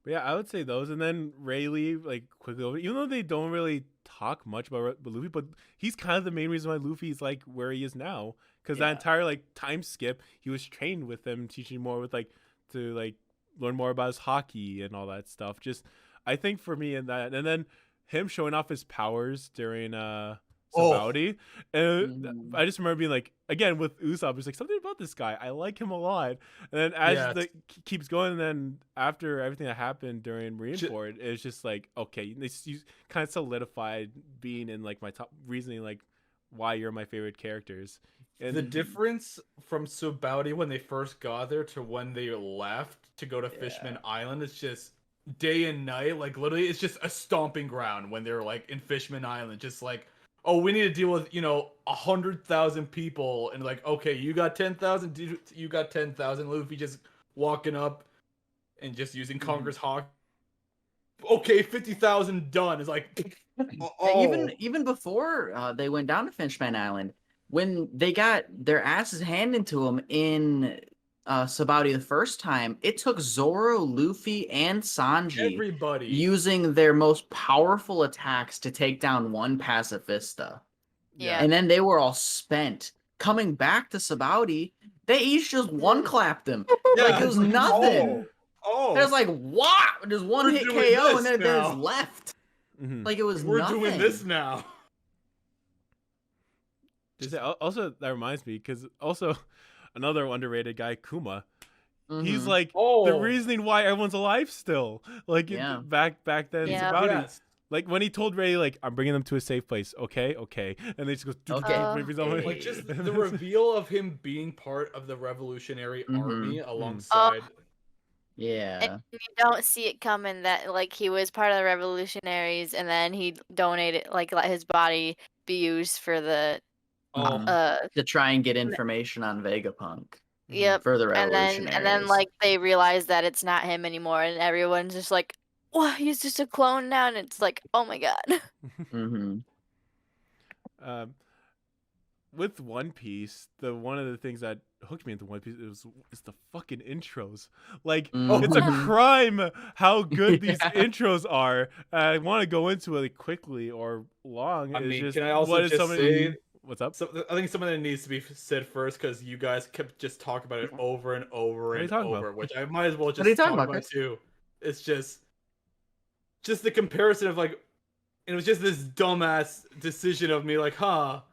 But yeah, I would say those, and then Rayleigh, like quickly over. Even though they don't really talk much about Luffy, but he's kind of the main reason why Luffy's like where he is now. Because that Yeah. entire like time skip, he was trained with them, teaching more with like to like learn more about his hockey and all that stuff. Just I think for me in that, and then him showing off his powers during Sabaody. And Mhm. I just remember being like, again with Usopp, it's like something about this guy. I like him a lot. And then as Yes. the keeps going, and then after everything that happened during Marineford, it's just like, okay, you kind of solidified being in like my top reasoning, like why you're my favorite characters. And The difference from Sabaody when they first got there to when they left to go to Fishman Island is just day and night. Like literally, it's just a stomping ground when they're like in Fishman Island. Just like, oh, we need to deal with 100,000 people, and like, okay, you got 10,000, you got 10,000. Luffy just walking up and just using Conqueror's Hawk. Okay, 50,000 done. It's like, Even before they went down to Finchman Island, when they got their asses handed to them in Sabaody the first time, it took Zoro, Luffy, and Sanji everybody using their most powerful attacks to take down one pacifista. Yeah. And then they were all spent. Coming back to Sabaody, they each just one clapped him. Like it was nothing. Oh, There's like, wow, just one We're hit doing KO this and then there's now. left. Mhm. Like it was we're nothing. doing this now. Also, that reminds me, because also another underrated guy, Kuma. He's Mhm. like the reasoning why everyone's alive still. Like Yeah. back then, Yeah. Sabaody. Yes. Like when he told Ray, like, I'm bringing them to a safe place. Okay. And they just go, Okay. Like just the reveal of him being part of the Revolutionary Mhm. Army alongside. Yeah. And you don't see it coming that like he was part of the revolutionaries and then he donated like let his body be used for the To try and get information on Vegapunk. yep. For the And revolutionaries. then like they realize that it's not him anymore and everyone's just like, "What? He's just a clone now." And it's like, "Oh my god." Mm-hmm. With One Piece, one of the things that hooked me into One Piece is the fucking intros. Like it's a crime how good these intros are. I want to go into it like, quickly or long. I It's mean, just, can I also what is just somebody- say what's up? So, I think something that needs to be said first because you guys kept just talking about it over and over are you and talking over, about? which I might as well are you just talking talk about, about Chris? too. It's just the comparison of like, it was just this dumbass decision of me, like, how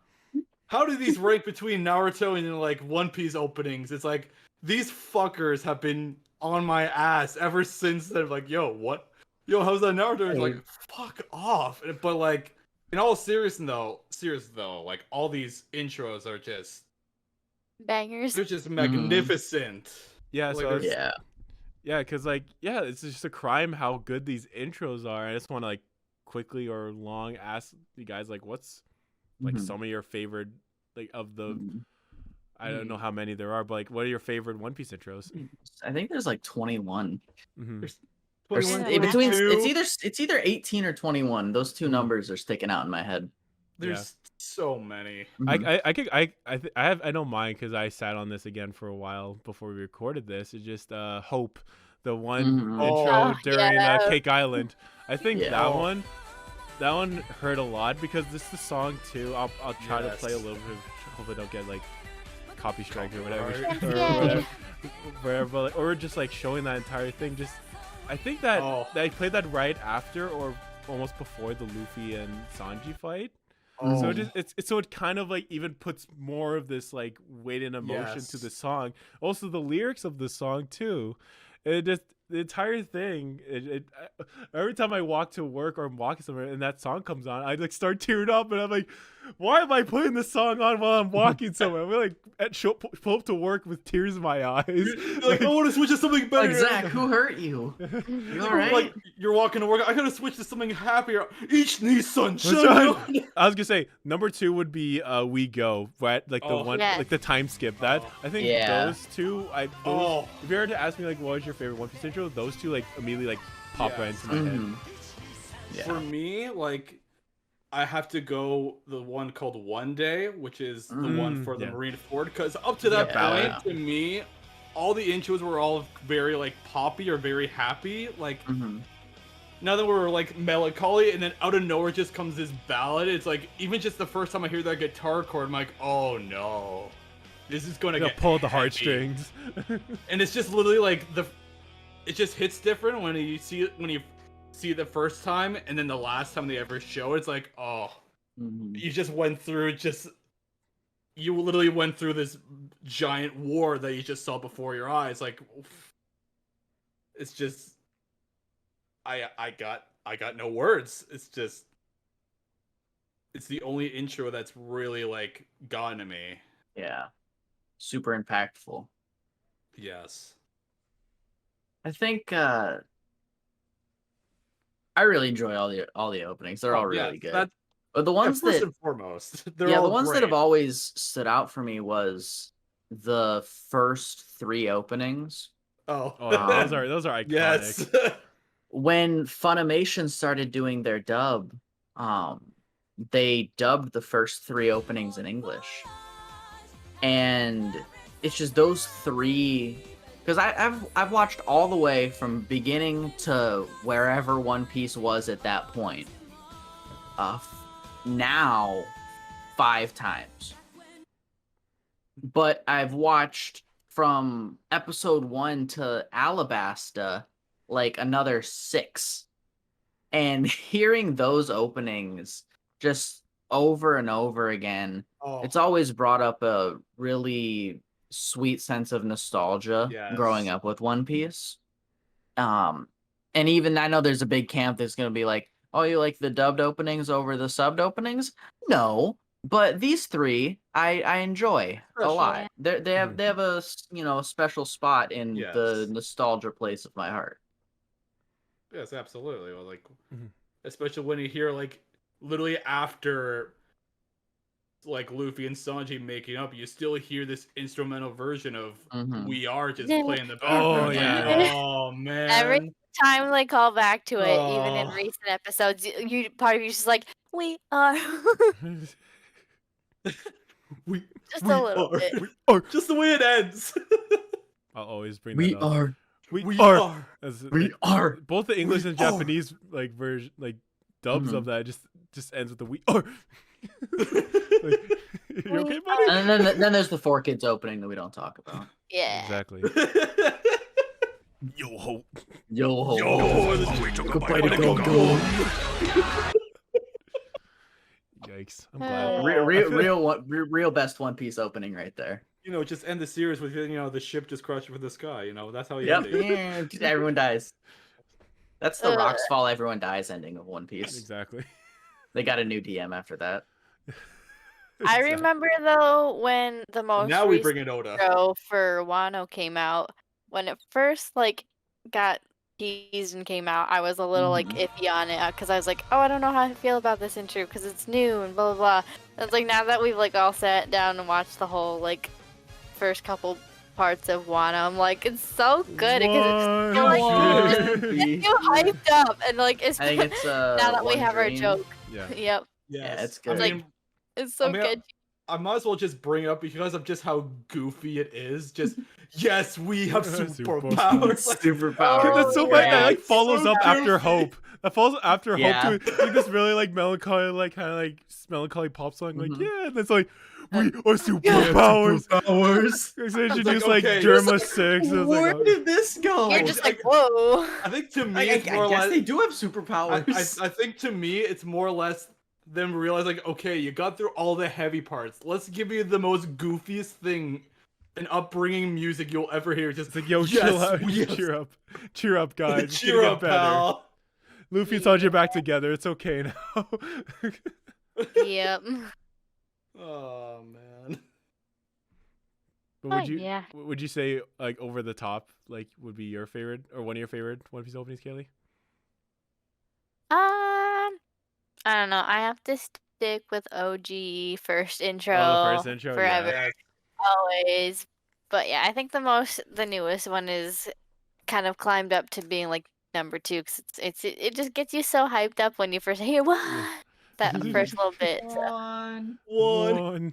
do these rank between Naruto and like One Piece openings? It's like these fuckers have been on my ass ever since they're like, yo, what? Yo, how's that Naruto? It's like, fuck off. But like, in all seriousness though, like all these intros are just Bangers. they're just magnificent. Yeah, Like, so there's- Yeah. Yeah, because like, yeah, it's just a crime how good these intros are. I just want to like quickly or long ask you guys like, what's like some of your favorite like of the I don't know how many there are, but like what are your favorite One Piece intros? I think there's like 21. Mhm. There's There's- 21, between 22. it's either 18 or 21. Those two numbers are sticking out in my head. There's so many. I know mine because I sat on this again for a while before we recorded this. It's just Hope, the one intro during Cake Island. I think that one hurt a lot because this is the song too. I'll try to play a little bit. Hope I don't get like copy strike or whatever. Or just like showing that entire thing. Just I think that they played that right after or almost before the Luffy and Sanji fight. So it kind of like even puts more of this like weight and emotion to the song. Also the lyrics of the song too. It just the entire thing. Every time I walk to work or I'm walking somewhere and that song comes on, I like start tearing up and I'm like, why am I putting this song on while I'm walking somewhere? I'm like pull up to work with tears in my eyes. You're like, I want to switch to something better. Like, Zach, who hurt you? You all right? Like you're walking to work. I gotta switch to something happier. Each knee sunshine. I was gonna say number 2 would be We Go, right? Like the one, Yes. like the time skip. That I think those two. If you were to ask me like what was your favorite One Piece intro, those two like immediately like pop right into my head. Yeah. For me, like I have to go the one called One Day, which is the one for the Marineford, because up to that point, to me, all the intros were all very like poppy or very happy. Like Mhm. none of them were like melancholy, and then out of nowhere just comes this ballad. It's like even just the first time I hear that guitar chord, I'm like, oh no, this is gonna They'll get pull the heavy. heartstrings. And it's just literally like it just hits different when you see it the first time, and then the last time they ever show it, it's like, oh, Mhm. you just went through you literally went through this giant war that you just saw before your eyes. Like, it's just, I got no words. It's just, it's the only intro that's really like gotten to me. Yeah. Super impactful. Yes. I think I really enjoy all the openings. They're all really good. But the ones first that and foremost, they're yeah, all the ones that great. have always stood out for me was the first 3 openings. Oh, Those are iconic. yes. When Funimation started doing their dub, they dubbed the first 3 openings in English. And it's just those 3, because I've watched all the way from beginning to wherever One Piece was at that point. Now 5 times. But I've watched from episode 1 to Alabasta like another 6. And hearing those openings just over and over again, it's always brought up a really sweet sense of nostalgia growing Yes. up with One Piece. And even I know there's a big camp that's going to be like, oh, you like the dubbed openings over the subbed openings? No, but these 3 I enjoy a lot. They have a special spot in the nostalgia place of my heart. Yes, absolutely. Well, like, Mhm. especially when you hear like literally after like Luffy and Sanji making up, you still hear this instrumental version of Mhm. "We Are" just Yeah. playing in the Oh, background. yeah. Oh man. Every time they call back to it, even in Oh. recent episodes, part of you's just like, we are. we Just we a little are. bit. We are. Just the way it ends. I'll always bring that up. are. We are. are. As, We like, are. Both the English and We are. Japanese like version, like dubs of Mhm. that just ends with the "we are." Like, you okay, We buddy? And then there's the 4 Kids opening that we don't talk about. Yeah. Exactly. Yo ho. Yo ho. Goodbye to go. Yikes! I'm glad. Real best One Piece opening right there. You know, just end the series with the ship just crashing with the sky. You know, that's how you Yep. end it. Everyone dies. That's the Rocks Fall Everyone Dies ending of One Piece. Exactly. They got a new DM after that. I remember though when the most Now we bring recent in Oda. show for Wano came out, when it first like got teased and came out, I was a little like iffy on it because I was like, oh, I don't know how I feel about this intro because it's new and blah blah blah. And it's like now that we've like all sat down and watched the whole like first couple parts of Wano, I'm like, it's so good because it's so, like gets you hyped up and like it's I think it's now that we One have our Dream. joke. Yeah. Yep, Yeah, it's I good. like mean, it's so good. I might as well just bring it up because of just how goofy it is. Just yes, we have superpowers. Like, Superpower. That's so Oh, bad. That yeah. like follows So up after goofy. Hope. That follows after Yeah. Hope to like this really like melancholy, like kind of like melancholy pop song. Like yeah, and it's like we are superpowers. Superpowers. They introduced like, like okay. Derma 6. I was Where like, did this go? You're just like, whoa. I think to me, I it's more guess like they do have superpowers. I think to me, it's more or less them realize like, okay, you got through all the heavy parts. Let's give you the most goofiest thing in upbringing music you'll ever hear. Just it's like yo, yes, chill out, we have- cheer up, guys. It's cheer gonna get up, better. pal. Luffy and Sanji are back together. It's okay now. Yep. Oh man. But would you yeah. would you say like over the top like would be your favorite or one of your favorite One Piece openings, Kaylee? I don't know. I have to stick with OG first intro. Oh, the first intro, forever, yeah. always. But yeah, I think the newest one is kind of climbed up to being like number 2 because it just gets you so hyped up when you first hear what that first little bit. So. One. One.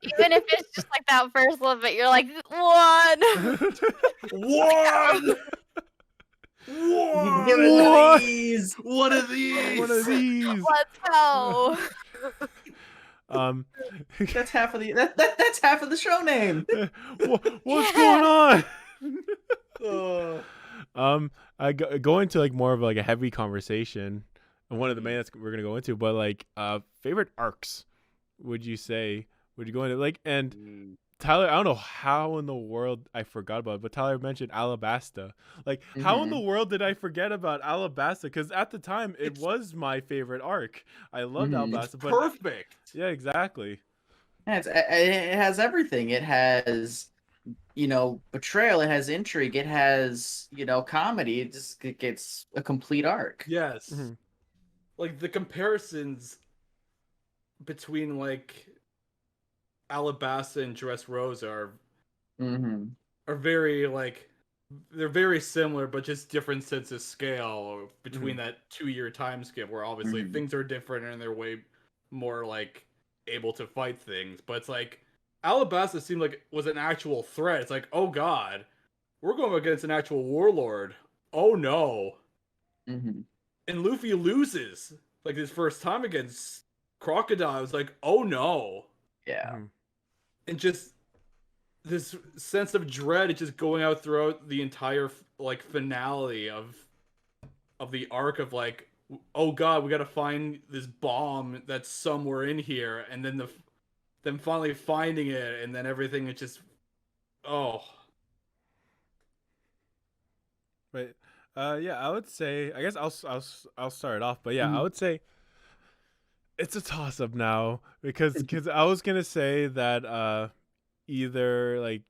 Even if it's just like that first little bit, you're like, one. One. Give it What? to these. One of these. One of these. Let's go. That's half of the that's half of the show name. What's going on? Uh, I go into like more of like a heavy conversation, and one of the main that's we're gonna go into, but like favorite arcs. Would you say? Would you go into like and Tyler? I don't know how in the world I forgot about it, but Tyler mentioned Alabasta. Like, how in the world did I forget about Alabasta? Because at the time it was my favorite arc. I loved Alabasta, but perfect. yeah, exactly. Yeah, it has everything. It has, betrayal. It has intrigue. It has, comedy. It gets a complete arc. Yes. Mhm. Like the comparisons between like Alabasta and Dressrosa are very like they're very similar, but just different sense of scale between that 2-year time skip where obviously things are different and they're way more like able to fight things. But it's like Alabasta seemed like it was an actual threat. It's like, oh god, we're going against an actual warlord. Oh no. And Luffy loses like his first time against Crocodile. It's like, oh no. Yeah. And just this sense of dread is just going out throughout the entire like finale of the arc of like, oh god, we gotta find this bomb that's somewhere in here, and then them finally finding it, and then everything is just But yeah, I would say I guess I'll start it off. But yeah, I would say it's a toss up now because I was gonna say that either like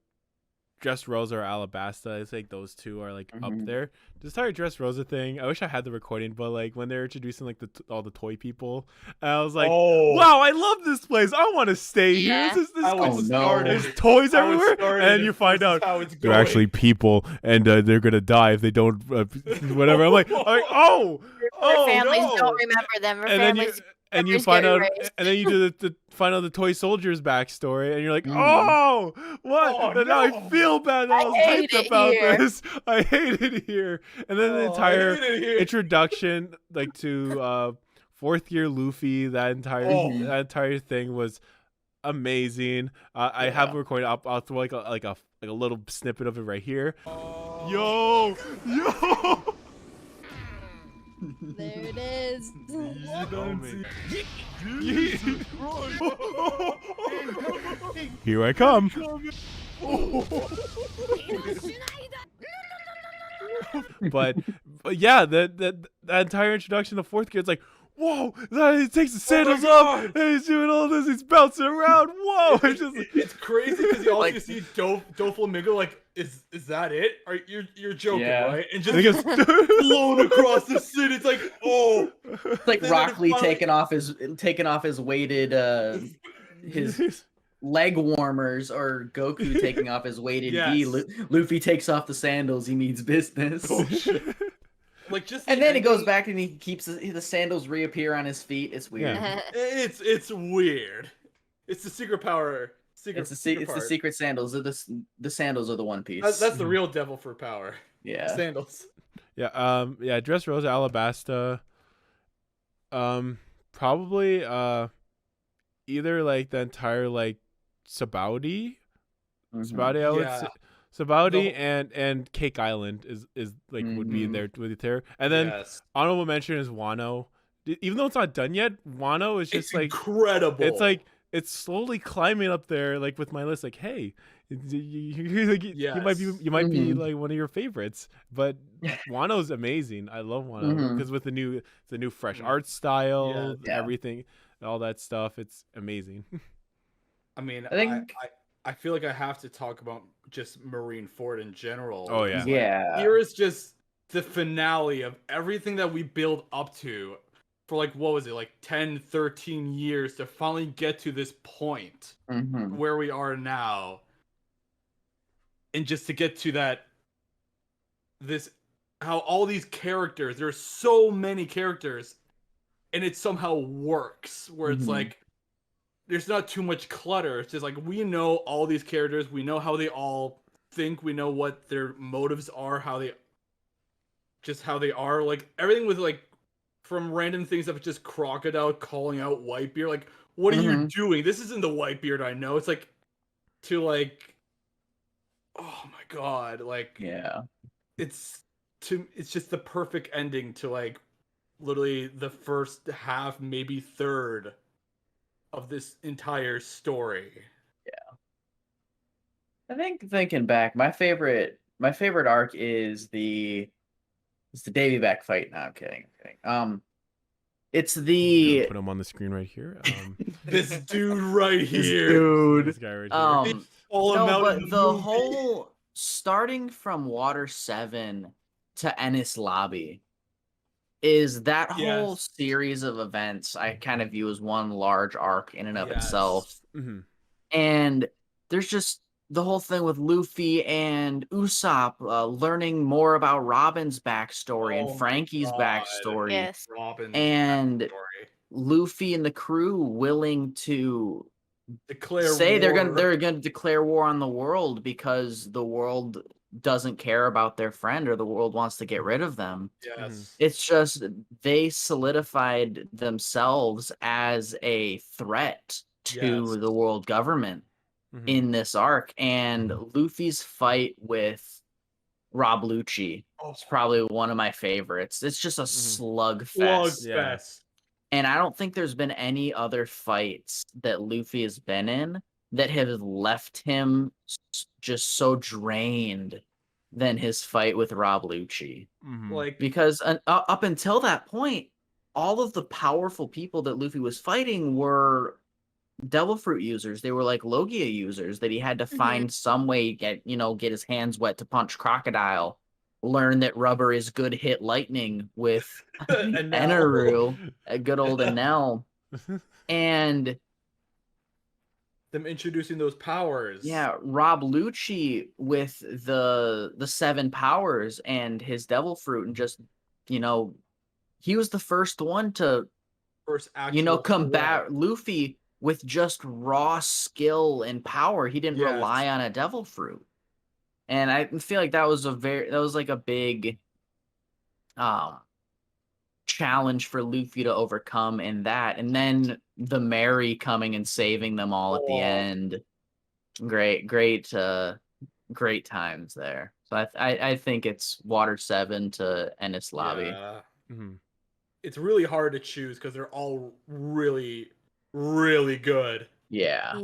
Dressrosa or Alabasta. I think those two are like up there. The entire Dressrosa thing. I wish I had the recording, but like when they're introducing like all the toy people, and I was like, "Wow, I love this place. I want to stay here. This There's toys everywhere." And you find out they're actually people, and they're gonna die if they don't. Whatever. I'm like, oh, families no. don't remember them. Or And then families and you find out, and then you do find out the toy soldier's backstory, and you're like, oh, what? And now I feel bad that I was hyped about this. I hate it here. And then the entire introduction, like to fourth year Luffy, that entire thing was amazing. I have a recording. I'll throw like a little snippet of it right here. Yo. There it is. Here I come. But yeah, that entire introduction to fourth gear, it's like, whoa, he takes the sandals off and he's doing all this, he's bouncing around. Whoa, it's crazy because you also see Doflamingo like, is that it? You're joking, right? And just gets blown across the city. It's like, oh, it's like Rock Lee taking off his weighted his leg warmers, or Goku taking off his weighted gi. Luffy takes off the sandals. He means business. Oh, shit. Like and then he goes back and he keeps the sandals reappear on his feet. It's weird. Yeah. It's weird. It's the secret power. It's the secret sandals. The sandals are the One Piece. That's the real devil fruit power. Yeah. The sandals. Yeah. Dressrosa, Alabasta. Probably either like the entire like Sabaody. Sabaody, I would say. Sabaody and Cake Island is like would be in there with there. And then honorable mention is Wano. Even though it's not done yet, Wano is just like incredible. It's like it's slowly climbing up there, like with my list. Like, hey, you might be like one of your favorites. But Wano's amazing. I love Wano because with the new fresh art style, everything, all that stuff, it's amazing. I mean, I think I feel like I have to talk about just Marineford in general. Oh yeah, yeah. Here is just the finale of everything that we build up to for like, what was it, like 10, 13 years to finally get to this point where we are now. And just to get to how all these characters, there's so many characters, and it somehow works, where it's like, there's not too much clutter. It's just like we know all these characters, we know how they all think, we know what their motives are, how they are. Like everything with like from random things of just Crocodile calling out Whitebeard. Like, what are you doing? This isn't the Whitebeard I know. It's like to like, oh my god, like Yeah. it's just the perfect ending to like literally the first half, maybe third of this entire story. I think thinking back, my favorite arc is the Davy back fight. No, I'm kidding. It's I'm the gonna put him on the screen right here. This dude right here. dude. This guy right here. All No, amount but of the movie. whole starting from Water 7 to Ennis Lobby is that whole Yes. series of events I kind of view as one large arc in and of Yes. itself. Mm-hmm. And there's just the whole thing with Luffy and Usopp learning more about Robin's backstory Oh and my Frankie's God. backstory. Yes. Robin's And backstory. Luffy and the crew willing to Declare say war. they're gonna declare war on the world because the world doesn't care about their friend or the world wants to get rid of them. Yes. It's just they solidified themselves as a threat to Yes. the world government Mm-hmm. in this arc. And Luffy's fight with Rob Lucci is probably one of my favorites. It's just a slugfest. Slugfest. And I don't think there's been any other fights that Luffy has been in that have left him just so drained than his fight with Rob Lucci. Mm-hmm. Like Because up until that point, all of the powerful people that Luffy was fighting were Devil Fruit users. They were like Logia users that he had to find some way get his hands wet to punch Crocodile. Learn that rubber is good hit lightning with Eneru, a good old Enel. And them introducing those powers. yeah, Rob Lucci with the 7 powers and his Devil Fruit, and just he was the first one to First actual combat Luffy with just raw skill and power. He didn't rely on a Devil Fruit. And I feel like that was like a big challenge for Luffy to overcome in that. And then the Mary coming and saving them all at the end. Great times there. So I think it's Water 7 to Ennis Lobby. Yeah. Mm-hmm. It's really hard to choose because they're all really, really good. Yeah.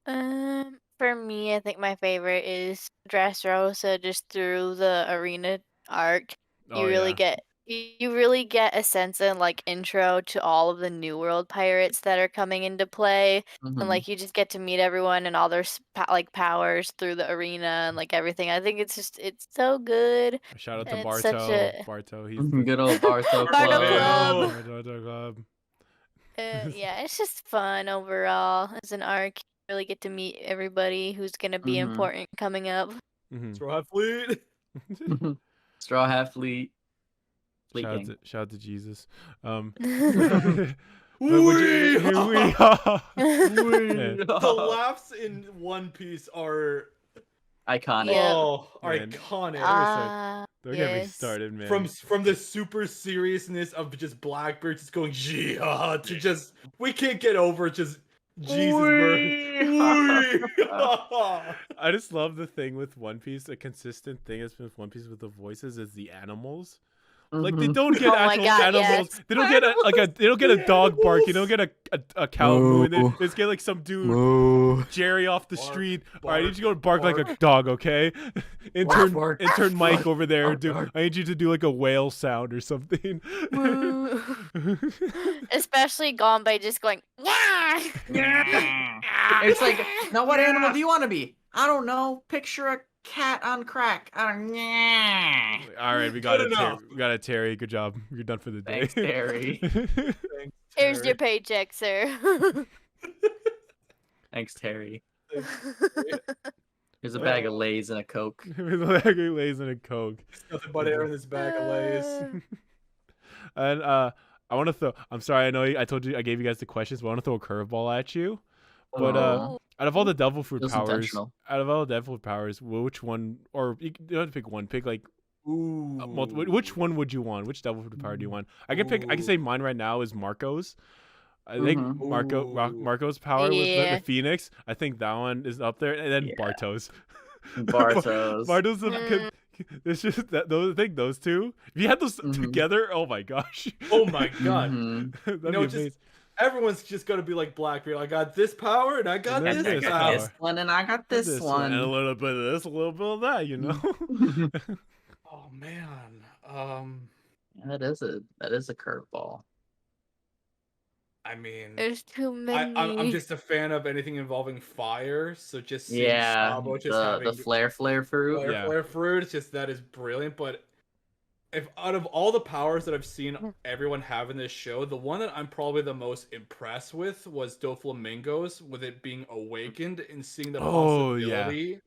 For me, I think my favorite is Dressrosa, just through the arena arc. You really get a sense and like intro to all of the New World pirates that are coming into play, and like you just get to meet everyone and all their powers through the arena and like everything. I think it's so good. Shout out to It's Barto. such a- Barto, he's Good old Barto Barto Club. Club. Barto Club. Yeah, it's just fun overall as an arc. You really get to meet everybody who's gonna be important coming up. Mm-hmm. Straw Hat Fleet. Straw Hat Fleet. Shout out to Jesus. The laughs in One Piece are Iconic. Yeah. iconic. Don't get me started, man. From the super seriousness of just Blackbeard just going yeah to just we can't get over just Jesus. I just love the thing with One Piece. A consistent thing has been with One Piece with the voices is the animals. Like they don't get actual animals. Yes. They don't get they don't get a dog bark. You don't get a cow mooing. They just get like some dude Jerry off the street. All right, I need you to go bark like a dog, okay? Intern Mike over there. I need you to do like a whale sound or something. Especially Gonbei just going yeah. It's like, now what animal do you want to be? I don't know. Picture a cat on crack. All right, we got it. We got it, Terry. Good job. You're done for the day. Thanks, Terry. Here's your paycheck, sir. Thanks, Terry. Here's a bag of Lay's and a Coke. With a bag of Lay's and a Coke. Nothing but air in this bag of Lay's. And I want to throw. I'm sorry. I know I told you I gave you guys the questions, but I want to throw a curveball at you. But Oh. out of all the devil fruit Feels powers, intentional. which one, or you don't have to pick one. Pick like Ooh. which one would you want? Which devil fruit power do you want? I can say mine right now is Marco's. I think Mhm. Marco's power with Yeah. the Phoenix. I think that one is up there, and then Yeah. Bartos. Bartos. Bartos. Mm. It's just that those. I think those two. If you had those Mhm. together, oh my gosh. Oh my god. Mhm. That'd You know, be just amazing. everyone's just gonna be like Blackbeard. I got this power and I got And then this I this got power. this one and I got this and a one. little bit of this, a little bit of that. You know. Oh man. That is a curveball. I mean, There's too many. I'm just a fan of anything involving fire. So just seeing Yeah, Sabo just the having flare fruit. flare, Yeah. flare fruit, it's just that is brilliant. But if out of all the powers that I've seen everyone have in this show, the one that I'm probably the most impressed with was Doflamingo's, with it being awakened and seeing the Oh, yeah. possibility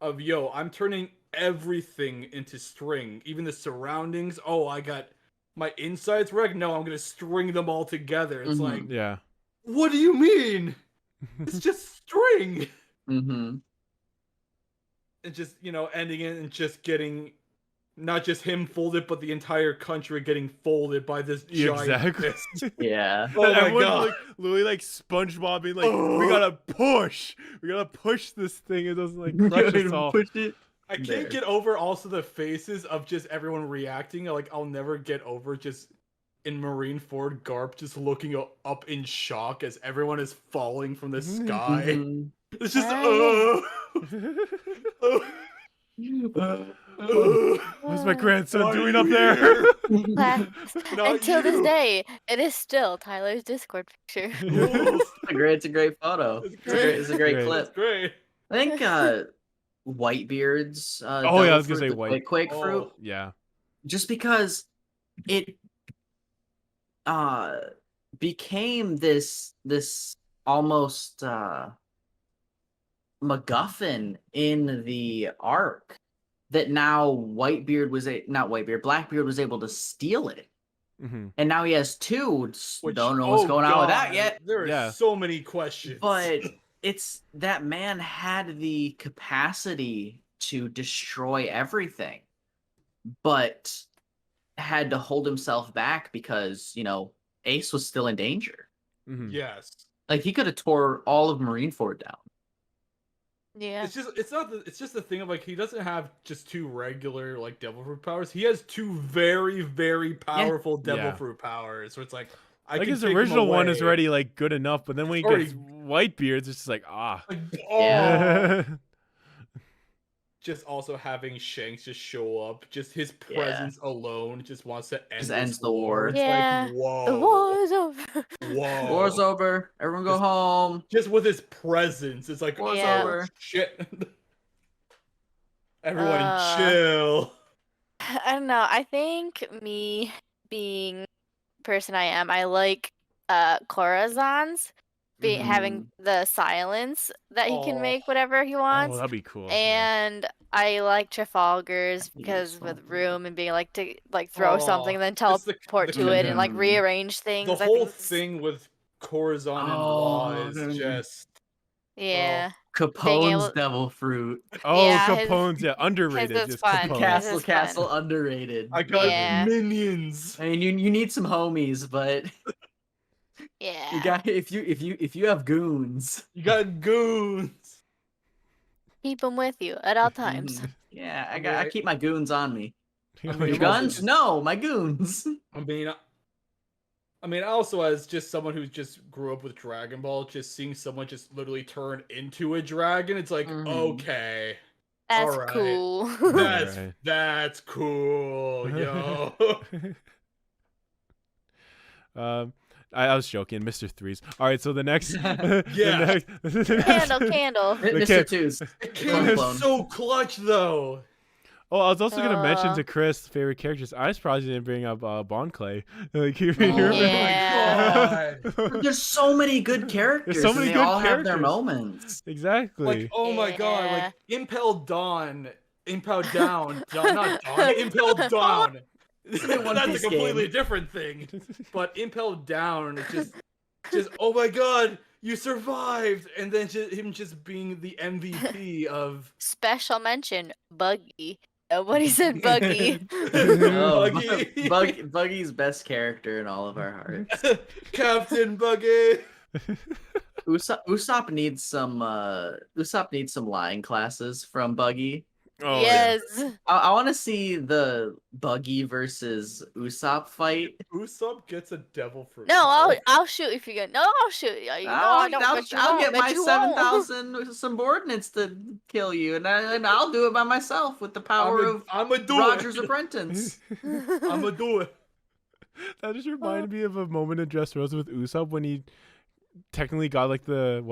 of I'm turning everything into string, even the surroundings. Oh, I got my insides wrecked. No, I'm gonna string them all together. It's Mhm. like, Yeah. what do you mean? It's just string. Mm-hmm. And just ending it and just getting not just him folded, but the entire country getting folded by this giant Exactly. fist. Yeah. Oh my Everyone, god. like, literally like SpongeBob being like, we gotta push this thing. It doesn't like crush us all. Push it. I can't There. get over also the faces of just everyone reacting. Like, I'll never get over just in Marineford Garp just looking up in shock as everyone is falling from the sky. Mhm. It's just, What's my grandson Why doing are up you there? here? Class. Not Until this you. day, it is still Tyler's Discord picture. It's a great photo. It's It's a great Great. clip. It's great. I think Whitebeard's Oh, yeah, I devil was gonna fruit, say the white. Quake fruit, Yeah. just because it became this almost MacGuffin in the arc that now Blackbeard was able to steal it, Mm-hmm. and now he has two. Which, Don't know what's going on with that yet. There are Yeah. so many questions. But it's that man had the capacity to destroy everything, but had to hold himself back because, Ace was still in danger. Mm-hmm. yes. Like, he could have tore all of Marineford down. Yeah. It's just the thing of, like, he doesn't have just two regular, like, devil fruit powers. He has two very, very powerful devil Yeah. fruit powers. So it's like, I Like can his take him original one is away. already like good enough, but then when he Already- gets Whitebeards, it's just like Like, Yeah. just also having Shanks just show up, just his presence alone just wants to end Just this ends the war. It's Yeah. like, whoa. The war is over. Whoa. War's over. Everyone go Just- home. Just with his presence, it's like, War's Yeah. over. shit. Everyone Uh, chill. I don't know. I think me being the person I am, I like Corazon's having the silence that he can Aw. make whatever he oh, wants. that'd be cool. And I like Trafalgar's That'd be because with useful. room and being like to like throw something and then It's the teleport to it and like Mhm. rearrange things. The I whole think it's- thing with Corazon and Oh, Law is no. just Yeah. Capone's able- devil fruit. Oh, Yeah, his- Capone's underrated. is Just fun. Capone. His is Castle underrated. I got Yeah. minions. I mean, you need some homies, but Yeah. you got if you have goons. You got goons. Keep them with you at all times. Mhm. Yeah, I I mean, keep my goons on me. I mean, Your also guns? just- No, my goons. I mean, also as just someone who just grew up with Dragon Ball, just seeing someone just literally turn into a dragon, it's like, Mhm. okay, That's Alright. cool. Alright. that's cool, yo. I was joking, Mr. Threes. All right, so the next, Yeah. Candle. Mr. Twos. It Clone, came clone. so clutch though. Oh, I was also gonna mention Uh. to Chris favorite characters. I was surprised you didn't bring up Bon Clay. Like, you Oh, remember? Yeah. There's so many good characters. so many and they good all have their characters. moments. Exactly. Like, oh my god, Yeah. like Impel Dawn, Impel Down, not Dawn, Impel Down. One That's a Piece completely game. different thing. But Impel Down, it's just oh my god, you survived, and then him just being the MVP of Special mention, Buggy. Nobody said Buggy. Oh, Buggy. Buggy's best character in all of our hearts. Captain Buggy. Usopp needs some line classes from Buggy. Oh, Yes. I want to see the Buggy versus Usopp fight. Usopp gets a devil fruit. No, I'll shoot if you get. No, I'll shoot. You know, I don't. Bet you I'll won't, get bet my you won't. 7,000 subordinates to kill you, and I'll do it by myself with the power of I'm a do Roger's it. apprentice. I'm a do it. That just reminded me of a moment in Dressrosa with Usopp when he technically got like the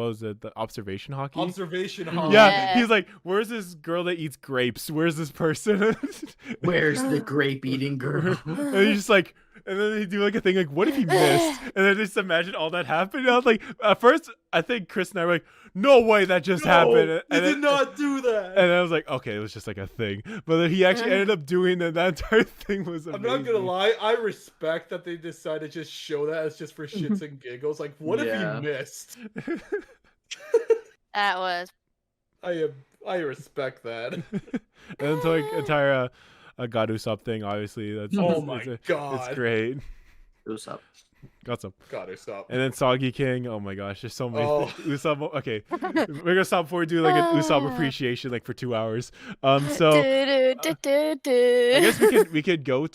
observation hockey. Observation Yeah. hockey. Yeah, he's like, "Where's this girl that eats grapes? Where's this person?" Where's the grape eating girl? And he's just like, and then they do like a thing like, "What if he missed?" And then just imagine all that happened. And I was like, at first, I think Chris and I were like, "No way, that just happened." He And did then, not do that. And I was like, "Okay, it was just like a thing." But then he actually ended up doing it. That entire thing was amazing. I'm not gonna lie, I respect that they decided to just show that as just for shits and giggles. Like, what if Yeah. he missed? That was. I respect that. And so like entire God Usopp thing, obviously, that's Oh it's, my it's God. great. Usopp. Got some. Gotta stop. And then Soggy King, oh my gosh, there's so many Oh. Usopp. Okay, we're gonna stop before we do like an Usopp appreciation like for 2 hours. So I guess we could go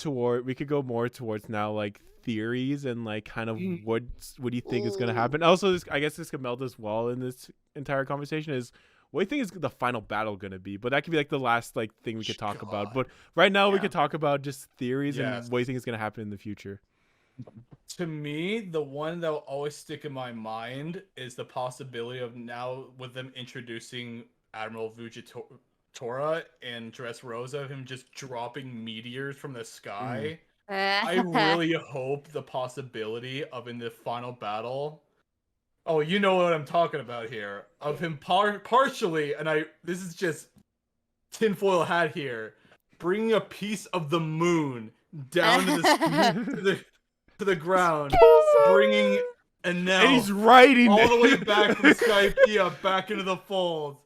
more towards now like theories and like kind of what do you think is gonna happen. Also, I guess this could meld as well in this entire conversation is what do you think is the final battle gonna be? But that could be like the last like thing we could talk about. But right now we could talk about just theories and what do you think is gonna happen in the future. To me, the one that will always stick in my mind is the possibility of now with them introducing Admiral Vujitora and Dressrosa, him just dropping meteors from the sky. I really hope the possibility of in the final battle. Oh, you know what I'm talking about here. Of him partially, and this is just tinfoil hat here, bringing a piece of the moon down to the ground, bringing Enel And he's riding all it. the way back from Skypiea back into the fold.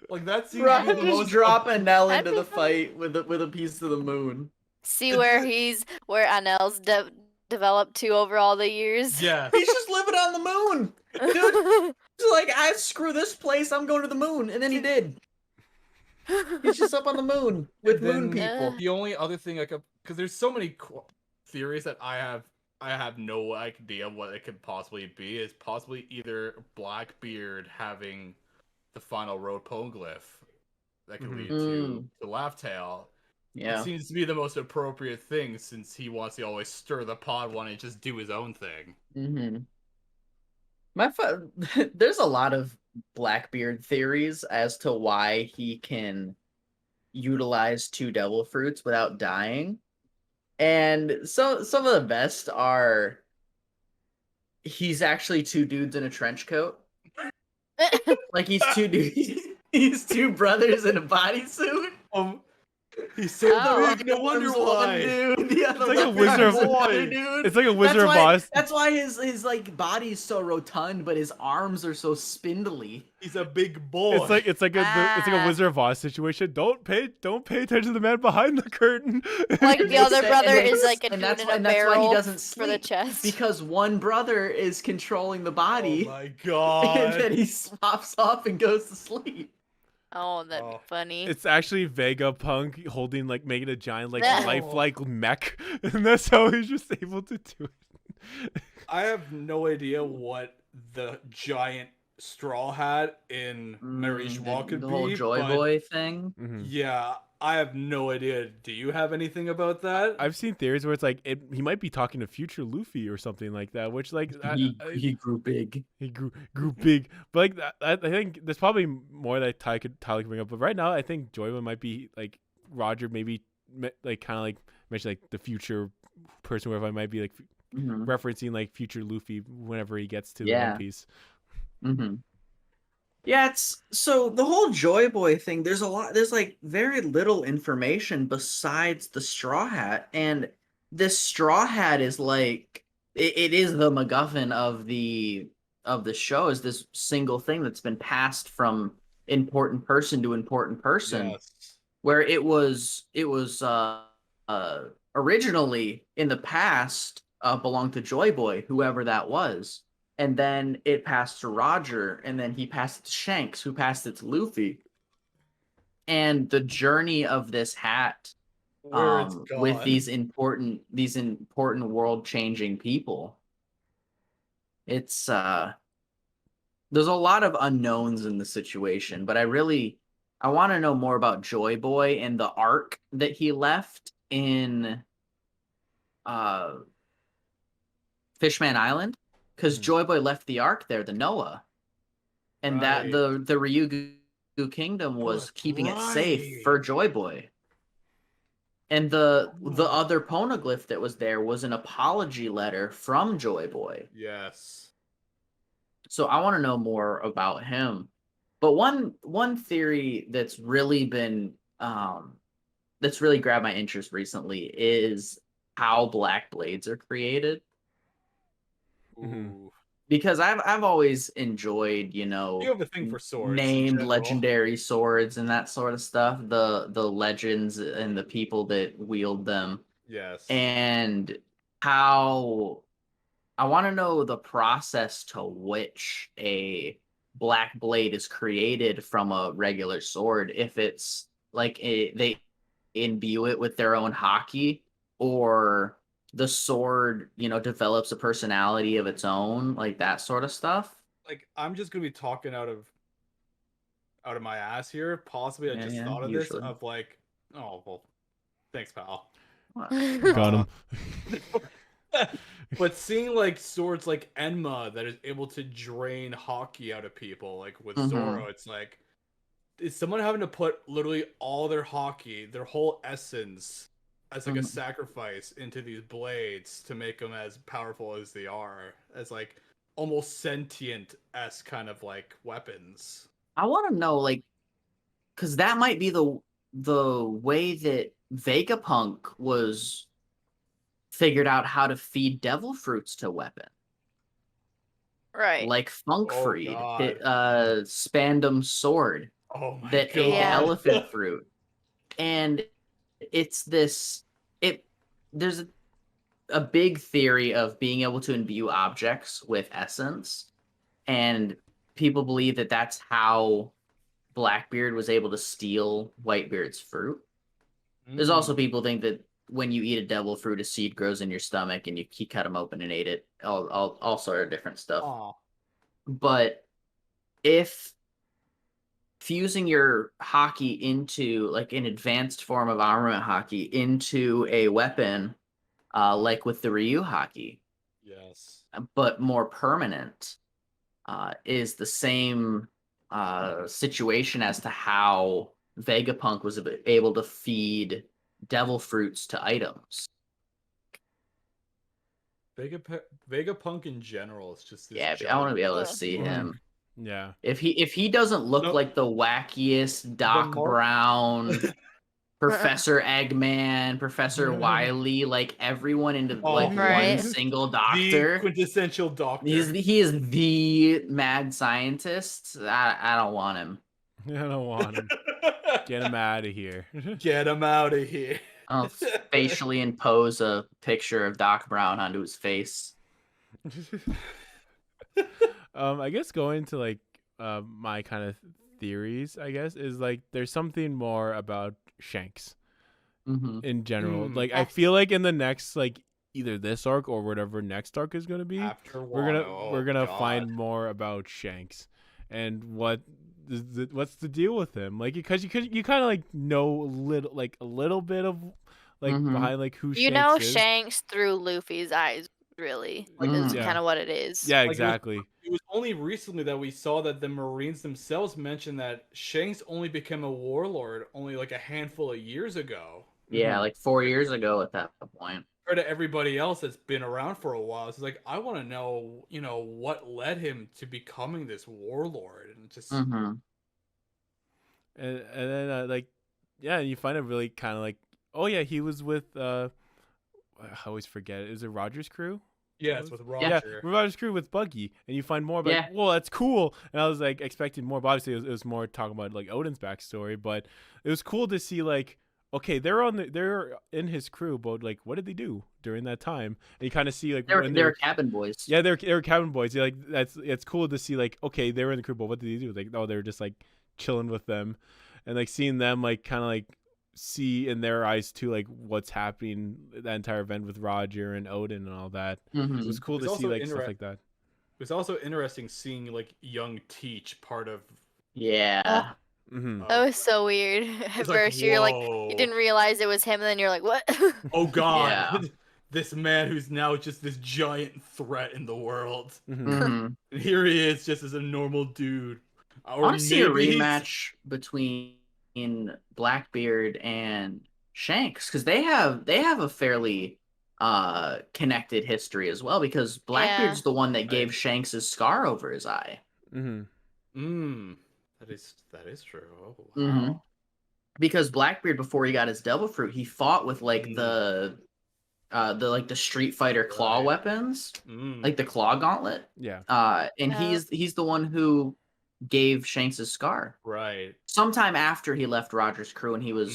Like that seems to be the Just most drop Enel That'd into be the fight with a piece of the moon. See where Anel's developed to over all the years. Yeah. He's just living on the moon, dude. He's like, screw this place. I'm going to the moon, and then he did. He's just up on the moon with moon people. The only other thing I could, because there's so many theories that I have no idea what it could possibly be. Is possibly either Blackbeard having the final road poneglyph that could lead to Laugh Tale. Yeah, It seems to be the most appropriate thing since he wants to always stir the pot, want to just do his own thing. Mm-hmm. There's a lot of Blackbeard theories as to why he can utilize 2 devil fruits without dying. And some of the best are he's actually 2 dudes in a trench coat. Like he's 2 dudes. He's 2 brothers in a bodysuit. He's so Oh. big, no wonder Arms one why. dude, the other like a left Wizard arm's of- another dude. It's like a Wizard of Oz. That's why his like body's so rotund, but his arms are so spindly. He's a big boy. It's like a Wizard of Oz situation. Don't pay attention to the man behind the curtain. Like the other brother And is like a and dude that's in why- a and that's why he barrel doesn't for the sleep, chest. because one brother is controlling the Oh body, my and god. then he swaps off and goes to sleep. Oh, that'd be Oh. funny. It's actually Vegapunk holding like making a giant like Yeah. lifelike mech, and that's how he's just able to do it. I have no idea what the giant straw hat in Marijois could the be. whole Joy but Boy thing. Mhm. Yeah, I have no idea. Do you have anything about that? I've seen theories where it's like he might be talking to future Luffy or something like that, which like He grew big. he grew big. But like I think there's probably more that Tyler could bring up. But right now, I think Joyman might be like Roger, maybe like kind of like mention like the future person, wherever I might be like referencing like future Luffy whenever he gets to the One Piece. Mm-hmm. Yeah, it's so the whole Joy Boy thing. There's like very little information besides the Straw Hat, and this Straw Hat is like it is the MacGuffin of the show, is this single thing that's been passed from important person to important person, Yes. where it was originally in the past belonged to Joy Boy, whoever that was, and then it passed to Roger, and then he passed it to Shanks, who passed it to Luffy, and the journey of this hat Where it's with gone. these important world changing people. It's there's a lot of unknowns in the situation, but I want to know more about Joy Boy and the arc that he left in uh Fishman Island, because Joy Boy left the arc there, the Noah, and that Right. the Ryugu Kingdom was that's keeping it safe for right. Joy Boy. And the other poneglyph that was there was an apology letter from Joy Boy. Yes. So I want to know more about him. But one theory that's really been that's really grabbed my interest recently is how black blades are created. Mhm. Ooh. Because I've always enjoyed, You have a thing for swords. in named general. legendary swords and that sort of stuff, the legends and the people that wield them. Yes. And how I want to know the process to which a black blade is created from a regular sword. If it's like they imbue it with their own haki, or the sword, develops a personality of its own, like that sort of stuff. Like, I'm just gonna be talking out of my ass here. Possibly, I Yeah, just yeah, thought of usually. this of like, oh well, thanks, pal. Got him. But seeing like swords like Enma that is able to drain hockey out of people, like with Mhm. Zoro, it's like, is someone having to put literally all their hockey, their whole essence, as like a Mhm. sacrifice into these blades to make them as powerful as they are, as like almost sentient s kind of like weapons. I want to know, like, because that might be the way that Vegapunk was figured out how to feed devil fruits to weapon, Right. like Funk Oh Freed, god. Spandam's sword Oh my that god. ate Yeah. elephant fruit, and it's this. It there's a big theory of being able to imbue objects with essence, and people believe that that's how Blackbeard was able to steal Whitebeard's fruit. There's also people think that when you eat a devil fruit, a seed grows in your stomach, and he cut them open and ate it. All sort of different stuff. Aw. But if fusing your haki into, like, an advanced form of armament haki into a weapon, like with the Ryu haki, Yes. but more permanent, is the same situation as to how Vegapunk was able to feed devil fruits to items. Vegapunk in general is just this Yeah, I want to be able to Ugh. see him. Yeah. If he doesn't look No. like the wackiest Doc mark- Brown, Professor Eggman, Professor Wily, like everyone into like Right. one single the doctor. quintessential doctor. He is the mad scientist. I don't want him. I don't want him. Get him out of here. Get him out of here. I'll facially impose a picture of Doc Brown onto his face. I guess going to like my kind of theories, I guess, is like there's something more about Shanks Mm-hmm. in general. Mm. Like I feel like in the next, like either this arc or whatever next arc is gonna be, After we're gonna find more about Shanks and what's the deal with him. Like because you kind of like know a little bit of like Mhm. behind like who You Shanks know is. Shanks through Luffy's eyes, really. Like, is Yeah. kind of what it is. Yeah, Like, exactly. It was only recently that we saw that the Marines themselves mentioned that Shanks only became a warlord only like a handful of years ago. Yeah, like 4 years ago at that point. Compared to everybody else that's been around for a while, it's like I want to know, what led him to becoming this warlord, and just Mm-hmm. And then like yeah, you find it really kind of like, oh yeah, he was with I always forget it. Is it Roger's crew? Yeah, it's with Yeah, Roger. Roger's crew with Buggy, and you find more. But Yeah. whoa, that's cool. And I was like expecting more. But obviously, it was more talking about like Odin's backstory. But it was cool to see like, okay, they're in his crew, but like, what did they do during that time? And you kind of see like when They're cabin boys. yeah, they're cabin boys. Yeah, like it's cool to see like, okay, they were in the crew, but what did they do? Like, oh, they were just like chilling with them, and like seeing them like kind of like see in their eyes too like what's happening that entire event with Roger and Odin and all that. Mhm. It was cool It's to see also like stuff like that. It was also interesting seeing like young Teach part of. Yeah. Mm-hmm. That was so weird. At It's like, first, you're like, whoa. you didn't realize it was him, and then you're like, what? Oh God, Yeah. this man who's now just this giant threat in the world. Mm-hmm. Mhm. And here he is, just as a normal dude. I want to see a maybe he's- rematch between Blackbeard and Shanks because they have a fairly connected history as well because Blackbeard's the one that gave Shanks his scar over his eye. Mm-hmm. That is true. Oh wow. Mhm. Because Blackbeard before he got his devil fruit, he fought with like the Street Fighter claw Right. weapons, Mm. like the claw gauntlet. Yeah. And Yeah. he's the one who gave Shanks his scar. Right. Sometime after he left Roger's crew and he was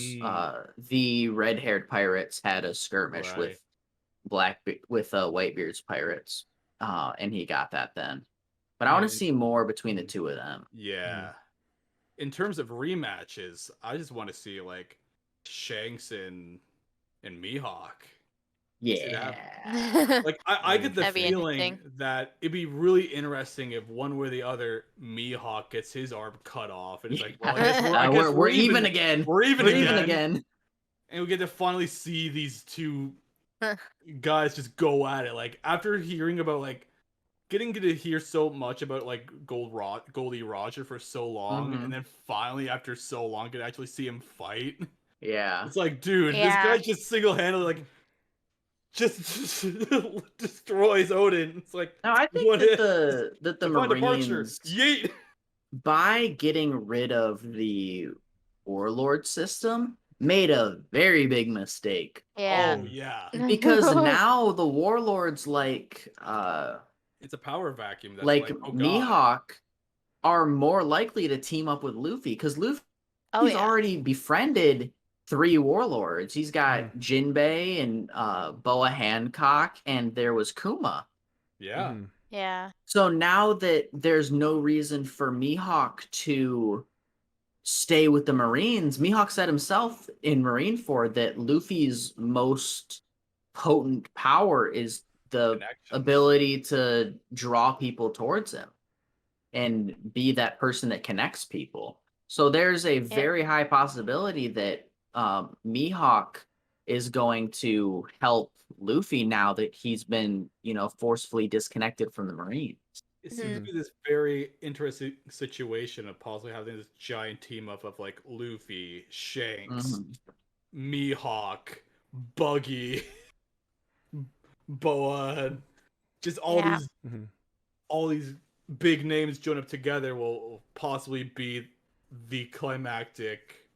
the red-haired pirates had a skirmish Right. with Whitebeard's pirates. And he got that then. But I want to Yeah. see more between the two of them. Yeah. In terms of rematches, I just want to see like Shanks and Mihawk. Yeah. Like I get the That'd be feeling interesting. that it'd be really interesting if one way or the other Mihawk gets his arm cut off and it's like, well, I guess We're even again. We're even again. And we get to finally see these two guys just go at it. Like after hearing about like getting to hear so much about like Goldie Roger for so long, Mhm. and then finally after so long get to actually see him fight. Yeah. It's like, dude, this Yeah. guy just single-handedly like just destroys Odin. It's like, No, I think what that if- the divine departure. Marines Yeet. by getting rid of the warlord system made a very big mistake Yeah. Oh yeah, because now the warlords like it's a power vacuum. That's like oh god. Mihawk are more likely to team up with Luffy because Luffy's Oh, yeah. already befriended 3 warlords. He's got Jinbei and Boa Hancock, and there was Kuma. Yeah. Mhm. Yeah. So now that there's no reason for Mihawk to stay with the Marines, Mihawk said himself in Marineford that Luffy's most potent power is the Connections. ability to draw people towards him and be that person that connects people. So there's a very high possibility that Mihawk is going to help Luffy now that he's been, forcefully disconnected from the Marines. It seems to be this very interesting situation of possibly having this giant team up of like Luffy, Shanks, Mihawk, Buggy, Boa, just all Yeah. these Mhm. all these big names joined up together will possibly be the climactic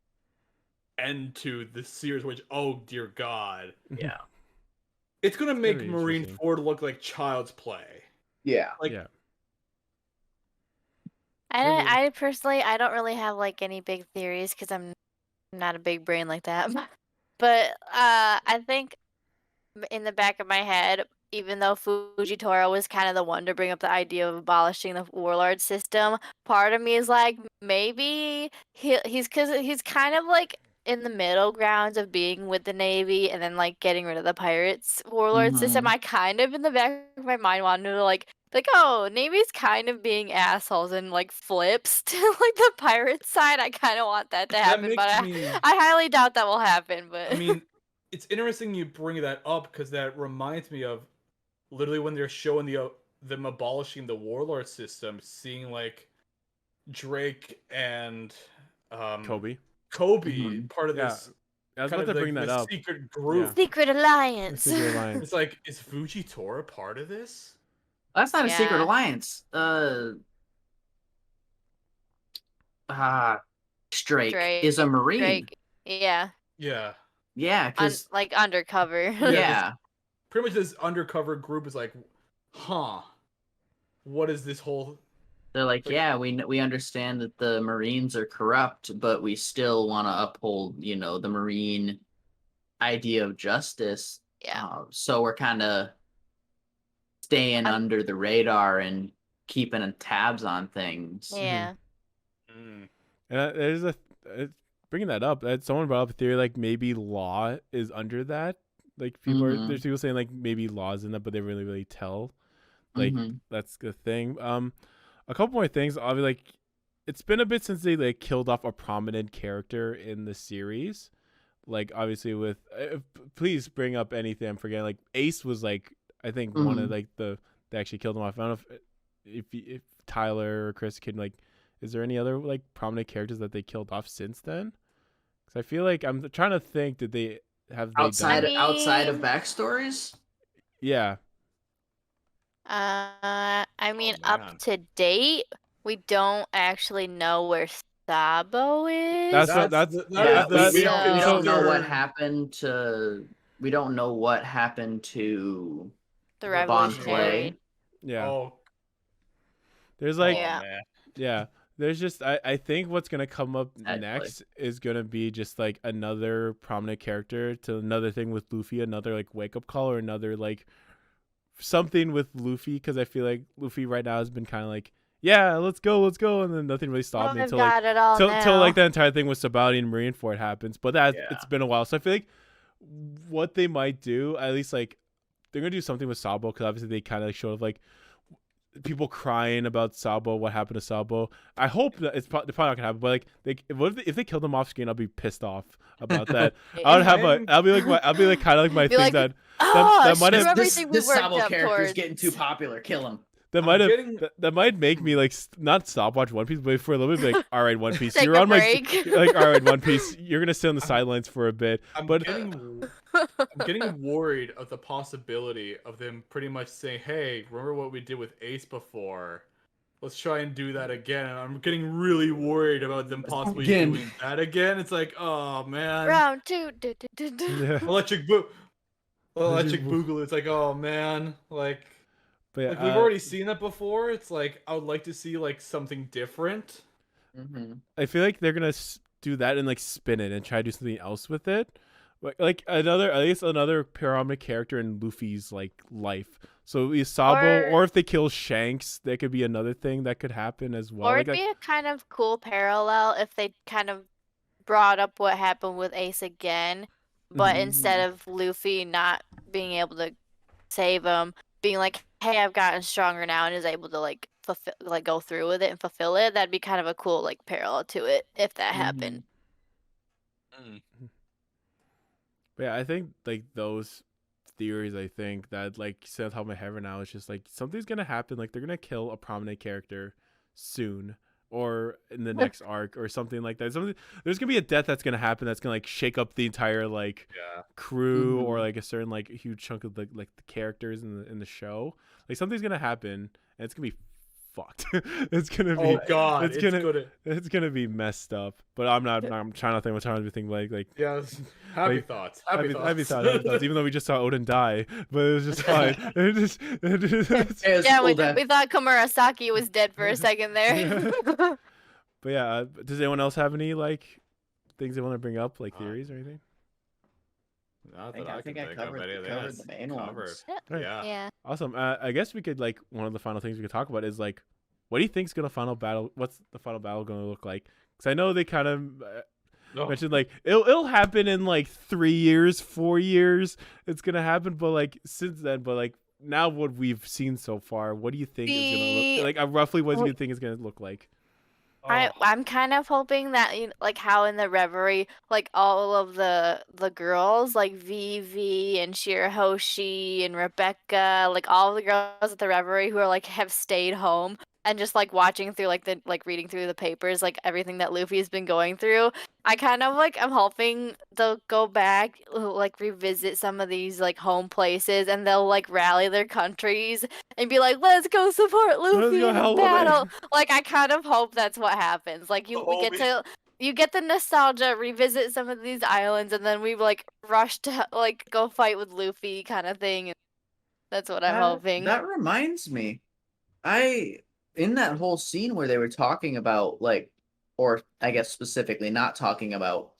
end to the series, which, oh dear god, Yeah. it's gonna make be Marine interesting. Ford look like child's play. Yeah. Like, Yeah. I personally, I don't really have like any big theories because I'm not a big brain like that. But I think in the back of my head, even though Fujitora was kind of the one to bring up the idea of abolishing the warlord system, part of me is like maybe he's kind of like in the middle grounds of being with the Navy and then like getting rid of the pirates warlord system. I kind of in the back of my mind wanted to like oh, Navy's kind of being assholes and like flips to like the pirate side. I kind of want that to happen, but I highly doubt that will happen. But I mean, it's interesting you bring that up because that reminds me of literally when they're showing them abolishing the warlord system, seeing like Drake and Kobe. part of Yeah. this. I was kind about of to bring like that this up. secret group. Secret alliance. Secret alliance. It's like, is Fujitora part of this? That's not a secret Yeah. alliance. Drake is a Marine. Drake. Yeah. Yeah. Yeah, because Like undercover. yeah, pretty much this undercover group is like, huh, what is this whole? They're like, Like- yeah, we understand that the Marines are corrupt, but we still want to uphold, the Marine idea of justice. Yeah. So we're kind of staying under the radar and keeping tabs on things. Yeah. Mm. And there's bringing that up. That someone brought up a theory like maybe Law is under that. Like there's people saying like maybe Law's in that, but they really tell. Like that's the thing. A couple more things. Obviously, like it's been a bit since they like killed off a prominent character in the series. Like obviously with please bring up anything I'm forgetting. Like Ace was like I think one of like they actually killed him off. I don't know if Tyler or Chris can like. Is there any other like prominent characters that they killed off since then? Because I feel like I'm trying to think. Did they have outside I mean- outside of backstories? Yeah. I mean, man. up to date, we don't actually know where Sabo is. Yeah, that's we don't know consider- what happened to. We don't know what happened to the Bon Revolutionary. Clay. Yeah. Oh, There's like Yeah. man. yeah. There's just I think what's gonna come up Exactly. next is gonna be just like another prominent character to another thing with Luffy, another like wake up call or another like something with Luffy because I feel like Luffy right now has been kind of like yeah let's go and then nothing really stopped me I've until like got it all now. till like the entire thing with Sabaody and Marineford happens. But that Yeah. it's been a while, so I feel like what they might do at least like they're gonna do something with Sabo because obviously they kind of like showed like people crying about Sabo, what happened to Sabo. I hope that they're probably not gonna happen, but like if they killed him off screen, I'll be pissed off about that. I would have I'll be like kind of like my Be thing like, that Oh, might have- screw everything we This worked Sabo up character's towards. getting too popular. Kill him. that I'm might have getting- that might make me like not stop watch One Piece, but for a little bit be like, all right, One Piece, Take you're a on my break. like all right, One Piece, you're gonna sit on the sidelines for a bit. I'm But getting worried of the possibility of them pretty much saying, "Hey, remember what we did with Ace before? Let's try and do that again." And I'm getting really worried about them possibly Again. doing that again. It's like, oh man, Round two. Du, du, du, du. yeah, Electric Boogaloo. It's like, oh man, like but yeah, we've already seen that before. It's like I would like to see like something different. I feel like they're gonna do that and like spin it and try to do something else with it, like another at least another prominent character in Luffy's like life. So is Sabo, or if they kill Shanks, that could be another thing that could happen as well. Or Like, it'd be a kind of cool parallel if they kind of brought up what happened with Ace again, but Mhm. instead of Luffy not being able to save him, being like, "Hey, I've gotten stronger now," and is able to like fulfill, like go through with it and fulfill it. That'd be kind of a cool like parallel to it if that happened. But yeah, I think like those theories, I think that like sit on top of my head right now is just like something's gonna happen. Like they're gonna kill a prominent character soon, or in the next arc, or something like that. There's gonna be a death that's gonna happen that's gonna like shake up the entire like Yeah. crew or Mhm. like a certain like huge chunk of the like the characters in the show. Like something's gonna happen and it's gonna be fucked. It's gonna be Oh god, it's it's gonna- gonna. it's gonna be messed up. But I'm trying to think what time to think like Yes. Happy Like, thoughts. happy Happy thoughts, even though we just saw Odin die, but it was just fine. It just, Yeah, we thought Komurasaki was dead for a second there. but yeah, does anyone else have any like things they want to bring up, like Uh, theories or anything? Not I that I think can I think of covered, anything. covered That's the main covered. ones. Right. Yeah. Yeah. Awesome. I guess we could like one of the final things we could talk about is like, what do you think's gonna final battle? What's the final battle gonna look like? Because I know they kind of Oh, mentioned like it'll happen in like 3 years, 4 years. It's gonna happen, but like since then, but like now what we've seen so far, what do you think is gonna The- look like? Roughly, what do Wait. you think is gonna look like? I'm kind of hoping that like how in the Reverie, like all of the girls, like Vivi and Shirahoshi and Rebecca, like all of the girls at the Reverie who are like have stayed home and just like watching through like the like reading through the papers, like everything that Luffy's been going through. I kind of like I'm hoping they'll go back, like revisit some of these like home places, and they'll like rally their countries and be like, "Let's go support Let's Luffy go in help the him." battle." Like I kind of hope that's what happens. Like we get Homie. to you get the nostalgia, revisit some of these islands, and then we like rush to like go fight with Luffy, kind of thing. That's what I'm hoping. That reminds me. In that whole scene where they were talking about like, or I guess specifically not talking about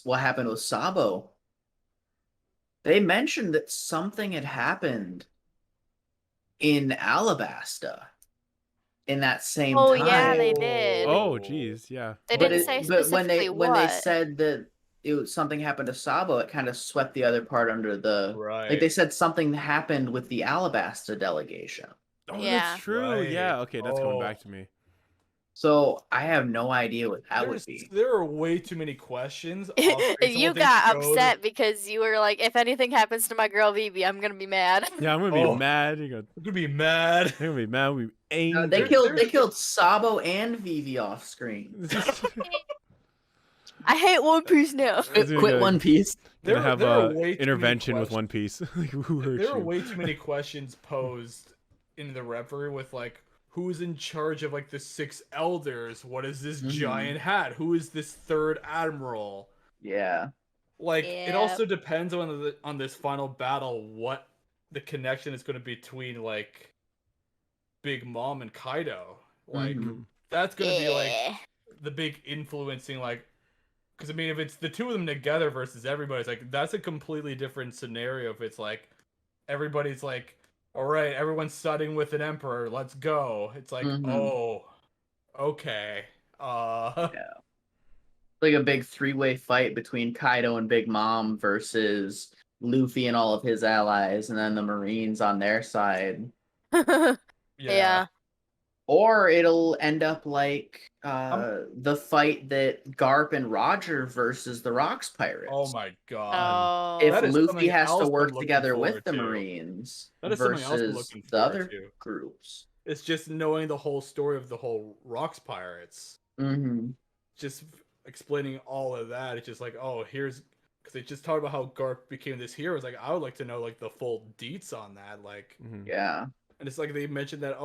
what happened with Sabo, they mentioned that something had happened in Alabasta in that same Oh time. yeah, they did. Oh, geez, yeah. They But didn't say but when specifically they what. said that something happened to Sabo, it kind of swept the other part under the Right. like they said something happened with the Alabasta delegation. Oh, Yeah. that's true. Right. Yeah. Okay, that's coming Oh. back to me. So I have no idea what that would be. There are way too many questions. You got upset because you were like, if anything happens to my girl Vivi, I'm gonna be mad. Yeah, I'm gonna be mad. You're gonna be mad. gonna be mad. We angry. They killed Sabo and Vivi off screen. I hate One Piece now. Quit One Piece. Gonna have there are way too intervention many with One Piece. Like, who hurt There are you? way too many questions posed in the reverie with like, who's in charge of like the 6 elders? What is this giant hat? Who is this third admiral? Yeah. Like it also depends on this final battle what the connection is going to be between like Big Mom and Kaido. Like that's going to be like the big influencing like because I mean if it's the two of them together versus everybody, it's like that's a completely different scenario if it's like everybody's like, all right, everyone's siding with an emperor, let's go. It's like, oh, okay. Yeah. Like a big 3-way fight between Kaido and Big Mom versus Luffy and all of his allies, and then the Marines on their side. Yeah. Or it'll end up like the fight that Garp and Roger versus the Rocks Pirates. Oh my god. If That is Luffy something has else to I'm work looking together with forward the to. Marines That is something else I'm versus looking the forward other to. groups. It's just knowing the whole story of the whole Rocks Pirates. Just explaining all of that. It's just like, oh, here's because they just talked about how Garp became this hero. It's like I would like to know like the full deets on that. Like, yeah. And it's like they mentioned that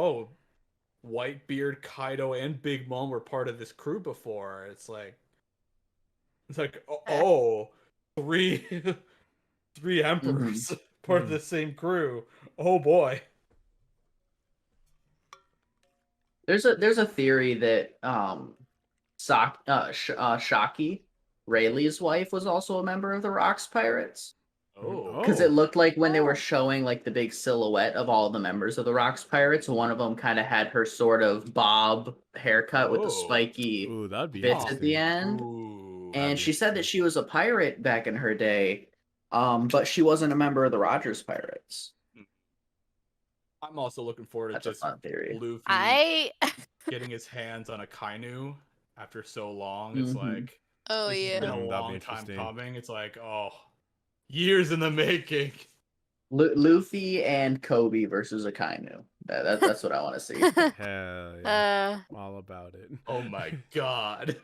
Whitebeard, Kaido, and Big Mom were part of this crew before. It's like three emperors part of the same crew. Oh boy. There's a theory that Shaki, Rayleigh's wife, was also a member of the Rocks Pirates. Because it looked like when they were showing like the big silhouette of all the members of the Rocks Pirates, one of them kind of had her sort of bob haircut with the spiky bits at the end. And she said that she was a pirate back in her day, but she wasn't a member of the Rogers Pirates. I'm also looking forward to just Luffy getting his hands on a Kainu after so long. It's like, it's been a long time coming. It's like, years in the making. Luffy and Kobe versus Akainu. That's what I want to see. Hell yeah. I'm all about it. Oh my god.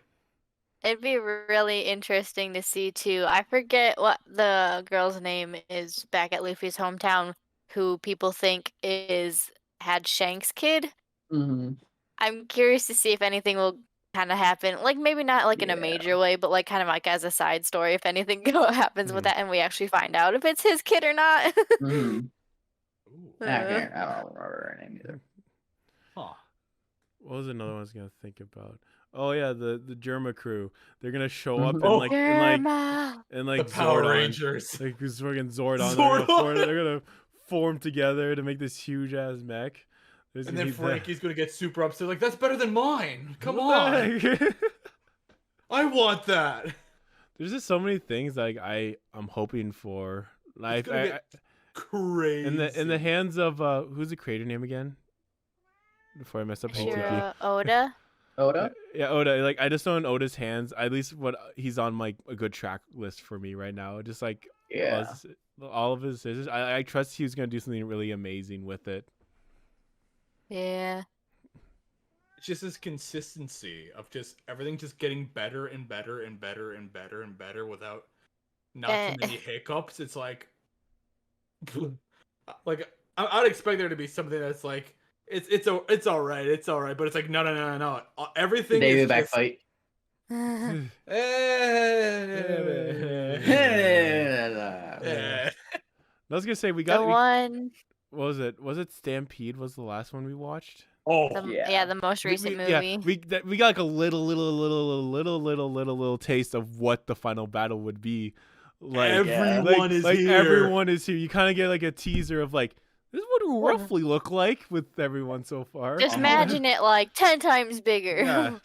It'd be really interesting to see too. I forget what the girl's name is back at Luffy's hometown who people think had Shanks' kid. I'm curious to see if anything will kind of happen. Like maybe not like in a major way, but like kind of like as a side story if anything happens with that and we actually find out if it's his kid or not. I don't remember her name either. What was another one I was gonna think about? Oh yeah, the Germa crew. They're gonna show up in like the Power Zordon. Rangers. Like this fucking Zordon. They're gonna form together to make this huge ass mech. And then Frankie's gonna get super upset, like, that's better than mine. Come on. I want that. There's just so many things like I'm hoping for. Like crazy. In the hands of who's the creator name again? Before I mess up. Oda. Oda? Yeah, Oda. Like I just know in Oda's hands, at least what he's on like a good track list for me right now. Just like all of his decisions. I trust he's gonna do something really amazing with it. Yeah. It's just this consistency of just everything just getting better and better and better and better and better without not too many hiccups. It's like I'd expect there to be something that's like it's all right, but it's like no. Everything is back fight. Eh. I was gonna say we The got. one, What was it? Was it Stampede? Was the last one we watched? Oh, Yeah. the most recent movie. Yeah, we got like a little taste of what the final battle would be. Like everyone is like here. everyone is here. You kind of get like a teaser of like this is what it will roughly look like with everyone so far. Just imagine it like 10 times bigger. Yeah.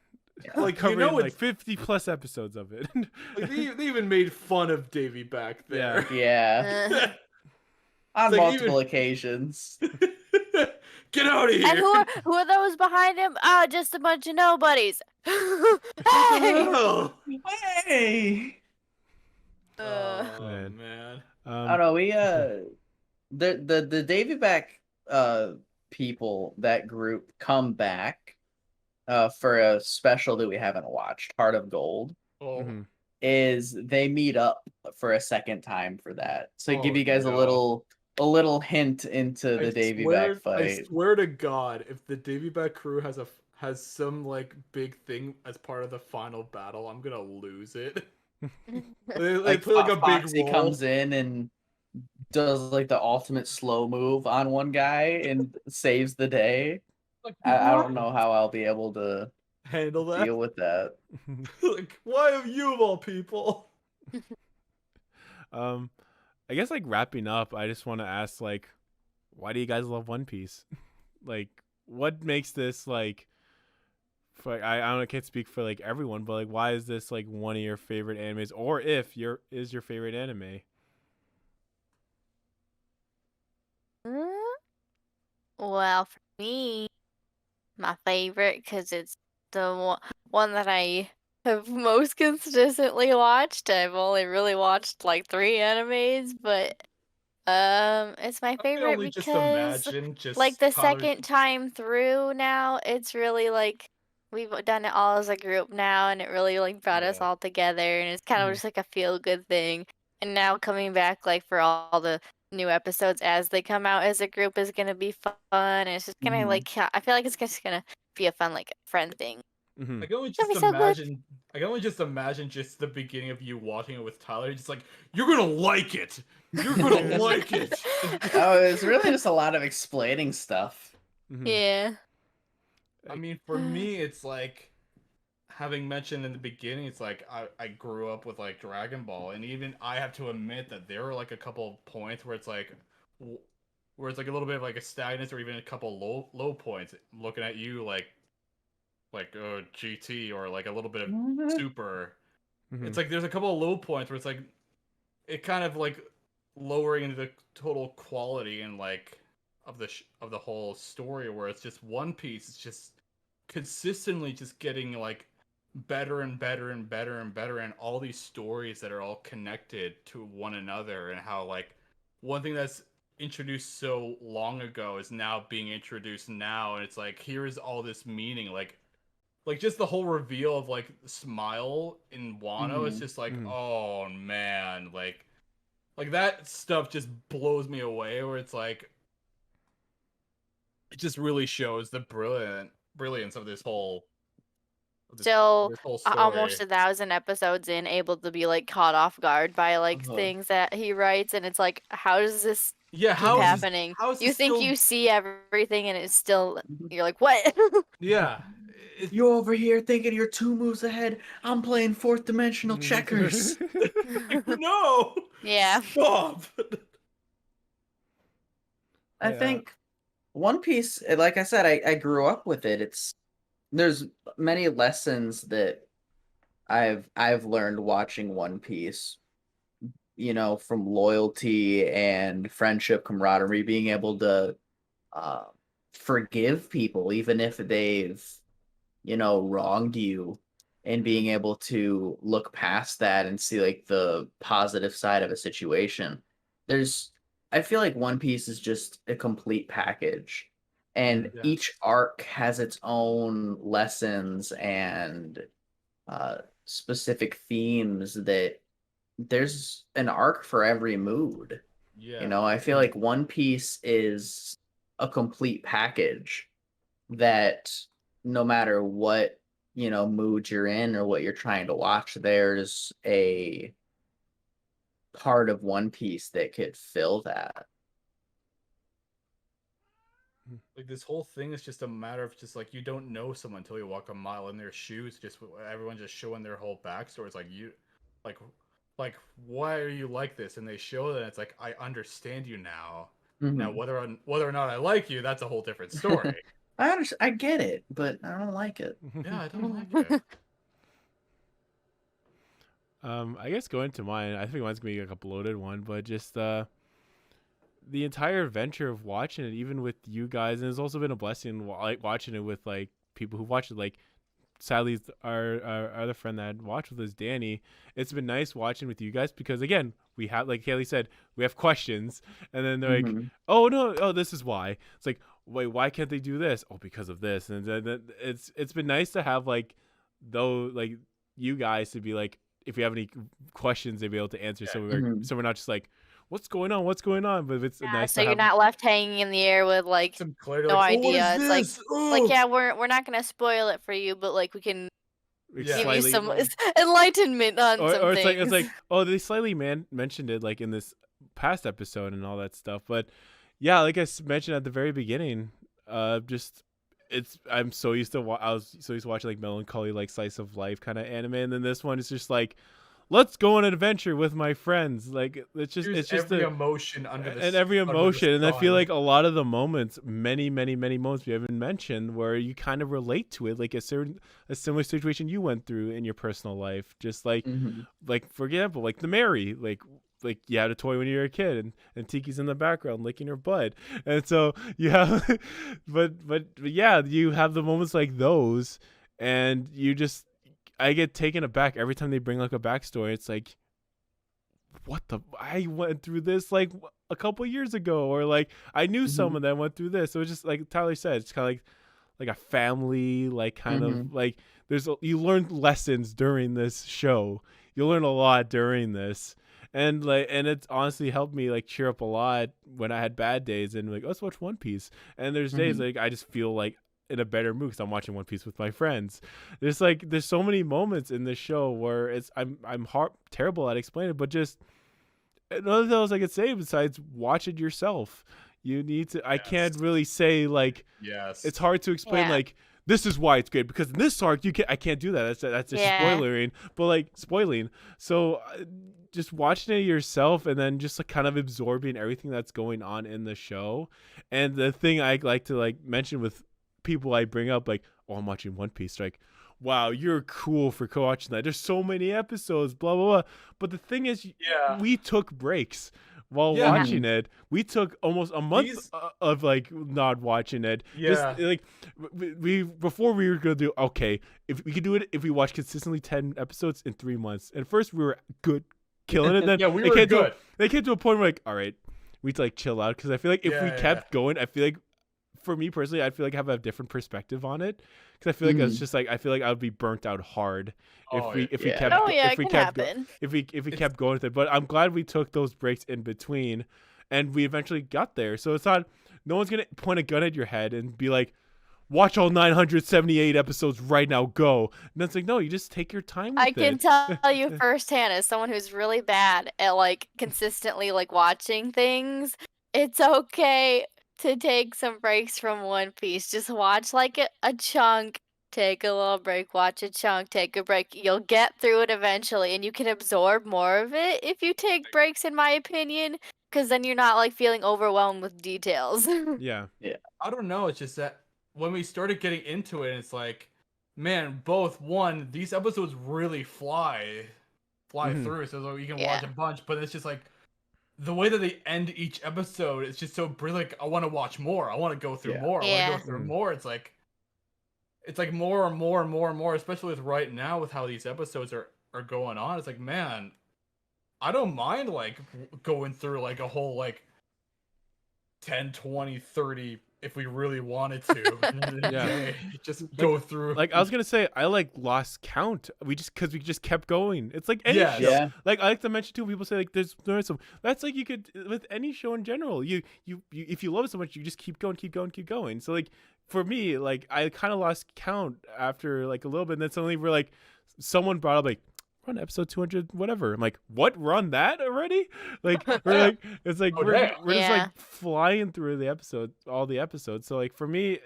Like you know covering like it's- 50 plus episodes of it. Like they even made fun of Davey back there. Yeah. On It's like multiple occasions. Get out of here! And who are those behind him? Ah, just a bunch of nobodies. Hey! Oh, Hey! Man. man. I don't know. We the Davy back people, that group, come back for a special that we haven't watched, Heart of Gold. Oh. Mhm. Is they meet up for a second time for that. So give Oh, you guys no. a little hint into the Davy back I fight. swear to God, if the Davy back crew has some like big thing as part of the final battle, I'm gonna lose it. They Like play like a big Foxy role. comes in and does like the ultimate slow move on one guy and saves the day. Like, I don't know how I'll be able to handle that. deal with that. Like, why have you of all people? I guess like wrapping up, I just want to ask like, why do you guys love One Piece? Like, what makes this like? I don't know, I can't speak for like everyone, but like, why is this like one of your favorite animes, or if is your favorite anime? Well, for me, my favorite, because it's the one that I have most consistently watched. I've only really watched like 3 animes, but it's my I can favorite only just because imagine just like the Tyler- second time through now, it's really like we've done it all as a group now, and it really like brought us Yeah. all together, and it's kind of Mhm. just like a feel good thing. And now coming back like for all the new episodes as they come out as a group is gonna be fun. And it's just gonna Mhm. like I feel like it's just gonna be a fun like friend thing. Mm-hmm. I can only It's gonna just be so good. imagine. I can only just imagine just the beginning of you watching it with Tyler. Just like you're gonna like it. You're gonna like it. Oh, it's really just a lot of explaining stuff. Mm-hmm. Yeah. I mean, for me, it's like having mentioned in the beginning. It's like I grew up with like Dragon Ball, and even I have to admit that there were like a couple of points where it's like a little bit of like a stagnance or even a couple low points. Looking at you like GT or like a little bit of Super. Mm-hmm. It's like there's a couple of low points where it's like it kind of like lowering into the total quality and like of the whole story, where it's just One Piece. It's just consistently just getting like better and better and better and better, and all these stories that are all connected to one another, and how like one thing that's introduced so long ago is now being introduced now, and it's like here's all this meaning, like just the whole reveal of like Smile in Wano. It's Mhm. just like, Mhm. oh man, like that stuff just blows me away, where it's like it just really shows the brilliance of this whole So this whole story. almost 1,000 episodes in, able to be like caught off guard by like Uh-huh. things that he writes, and it's like, how does this Yeah, keep how is happening? how is You this think still... you see everything, and it's still Mhm. you're like, what? Yeah. You over here thinking you're 2 moves ahead. I'm playing 4th dimensional checkers. No. Yeah. Stop. I Yeah. think One Piece, like I said, I grew up with it. There's many lessons that I've learned watching One Piece, from loyalty and friendship, camaraderie, being able to uh, forgive people even if they've, wronged you, and being able to look past that and see like the positive side of a situation. I feel like One Piece is just a complete package, and Yeah. each arc has its own lessons and specific themes that there's an arc for every mood. Yeah. I feel like One Piece is a complete package that no matter what mood you're in or what you're trying to watch, there's a part of One Piece that could fill that. Like this whole thing is just a matter of just like you don't know someone until you walk a mile in their shoes. Just everyone just showing their whole backstory. It's like like, like why are you like this? And they show that it's like I understand you now. Now Mhm. whether or not I like you, that's a whole different story. I get it, but I don't like it. Yeah, I don't like it. I guess going to mine, I think mine's gonna be like a bloated one, but just the entire adventure of watching it, even with you guys, and it's also been a blessing like watching it with like people who watch it. Like, sadly, our other friend that I'd watched with us, Danny. It's been nice watching with you guys because again, we have, like Haley said, we have questions, and then they're like, Mhm. "Oh no, oh this is why." It's like, wait, why can't they do this? Oh, because of this, and then it's been nice to have like like you guys to be like, if we have any questions, they'd be able to answer. So Mhm. we're not just like, what's going on? What's going on? But it's Yeah, nice so to you're have. not left hanging in the air with like Some clarity. no Like, oh, what idea. is It's like this? Oh! yeah, we're not gonna spoil it for you, but like we can Like, Yeah. give you slightly, some like- enlightenment on some or things. it's like oh, they slightly mentioned it like in this past episode and all that stuff. But yeah, like I mentioned at the very beginning, just I'm so used to I was so used to watching like melancholy, like slice of life kind of anime, and then this one is just like, let's go on an adventure with my friends. Like it's just Here's every emotion under the and every under the emotion, and I feel sun. like a lot of the moments, many moments we haven't mentioned, where you kind of relate to it, like a similar situation you went through in your personal life, just like Mhm. for example, like the Mary, like you had a toy when you were a kid, and Tiki's in the background licking her butt, and so you have, but yeah, you have the moments like those, and you just, I get taken aback every time they bring like a backstory. It's like, what the, I went through this like a couple years ago, or like I knew Mhm. someone that went through this. So it's just like Tyler said, it's kind of like a family, like kind Mhm. of like you learn lessons during this show. You learn a lot during this, and it's honestly helped me like cheer up a lot when I had bad days, and like, let's watch One Piece. And there's days Mhm. like I just feel like in a better mood because I'm watching One Piece with my friends. There's so many moments in this show where I'm terrible at explaining it, but just nothing else I could say besides watch it yourself. You need to. I can't Yes. really say like, Yes. it's hard to explain Yeah. like, this is why it's good because in this arc I can't do that. That's just Yeah. spoiling. So just watching it yourself and then just like kind of absorbing everything that's going on in the show. And the thing I like to like mention with people I bring up, like, oh, I'm watching One Piece, like, wow, you're cool for watching that. There's so many episodes, blah blah blah. But the thing is, Yeah. we took breaks while Yeah. watching it. We took almost a month These- of like not watching it. Yeah. Just like we before we were gonna do, okay, if we could do it if we watch consistently 10 episodes in 3 months. And first we were good, killing it. Then Yeah, we it were came good. they came to a point where like, all right, we need to like chill out, because I feel like if we Yeah, kept going, I feel like, for me personally, I feel like I have a different perspective on it, because I feel like it's Mhm. just like, I feel like I would be burnt out hard if Oh, we yeah. kept Oh yeah, if it we can kept happen. if we kept going with it. But I'm glad we took those breaks in between, and we eventually got there. So it's not, no one's gonna point a gun at your head and be like, watch all 978 episodes right now, go. And it's like, no, you just take your time with I can it. tell you firsthand, as someone who's really bad at like consistently like watching things, it's okay to take some breaks from One Piece. Just watch like a chunk, take a little break, watch a chunk, take a break. You'll get through it eventually, and you can absorb more of it if you take breaks, in my opinion, because then you're not like feeling overwhelmed with details. Yeah. I don't know. It's just that when we started getting into it, it's like, man, these episodes really fly Mhm. through, so like, you can Yeah. watch a bunch. But it's just like the way that they end each episode. It's just so brilliant. Like, I want to watch more. I want to go through Yeah. more. I Yeah. want to go through Mhm. more. It's like more and more and more and more. Especially with right now, with how these episodes are going on. It's like, man, I don't mind like going through like a whole like 10, 20, 30 if we really wanted to. Yeah. Just go through. Like I was gonna say, I like lost count. We just kept going. It's like any Yes. show. Yeah. Like I like to mention too. People say like there's some. That's like you could with any show in general. You if you love it so much, you just keep going, keep going, keep going. So like for me, like I kind of lost count after like a little bit, and then suddenly we're like, someone brought up like, we're on episode 200 whatever. I'm like, what, run that already? Like we're like, it's like Oh, we're damn. just Yeah. like flying through the episode, all the episodes. So like for me,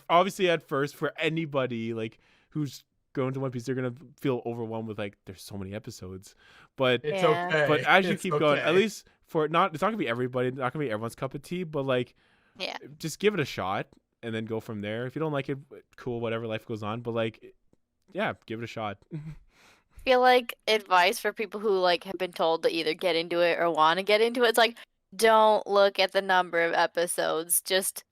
obviously at first for anybody like who's going to One Piece, they're gonna feel overwhelmed with like there's so many episodes, but It's Yeah. okay. but as you It's keep going, at okay. least for it's not gonna be everybody, not gonna be everyone's cup of tea, but like Yeah. just give it a shot and then go from there. If you don't like it, cool, whatever, life goes on. But like, yeah, give it a shot. Feel like advice for people who like have been told to either get into it or want to get into it. It's like, don't look at the number of episodes. Just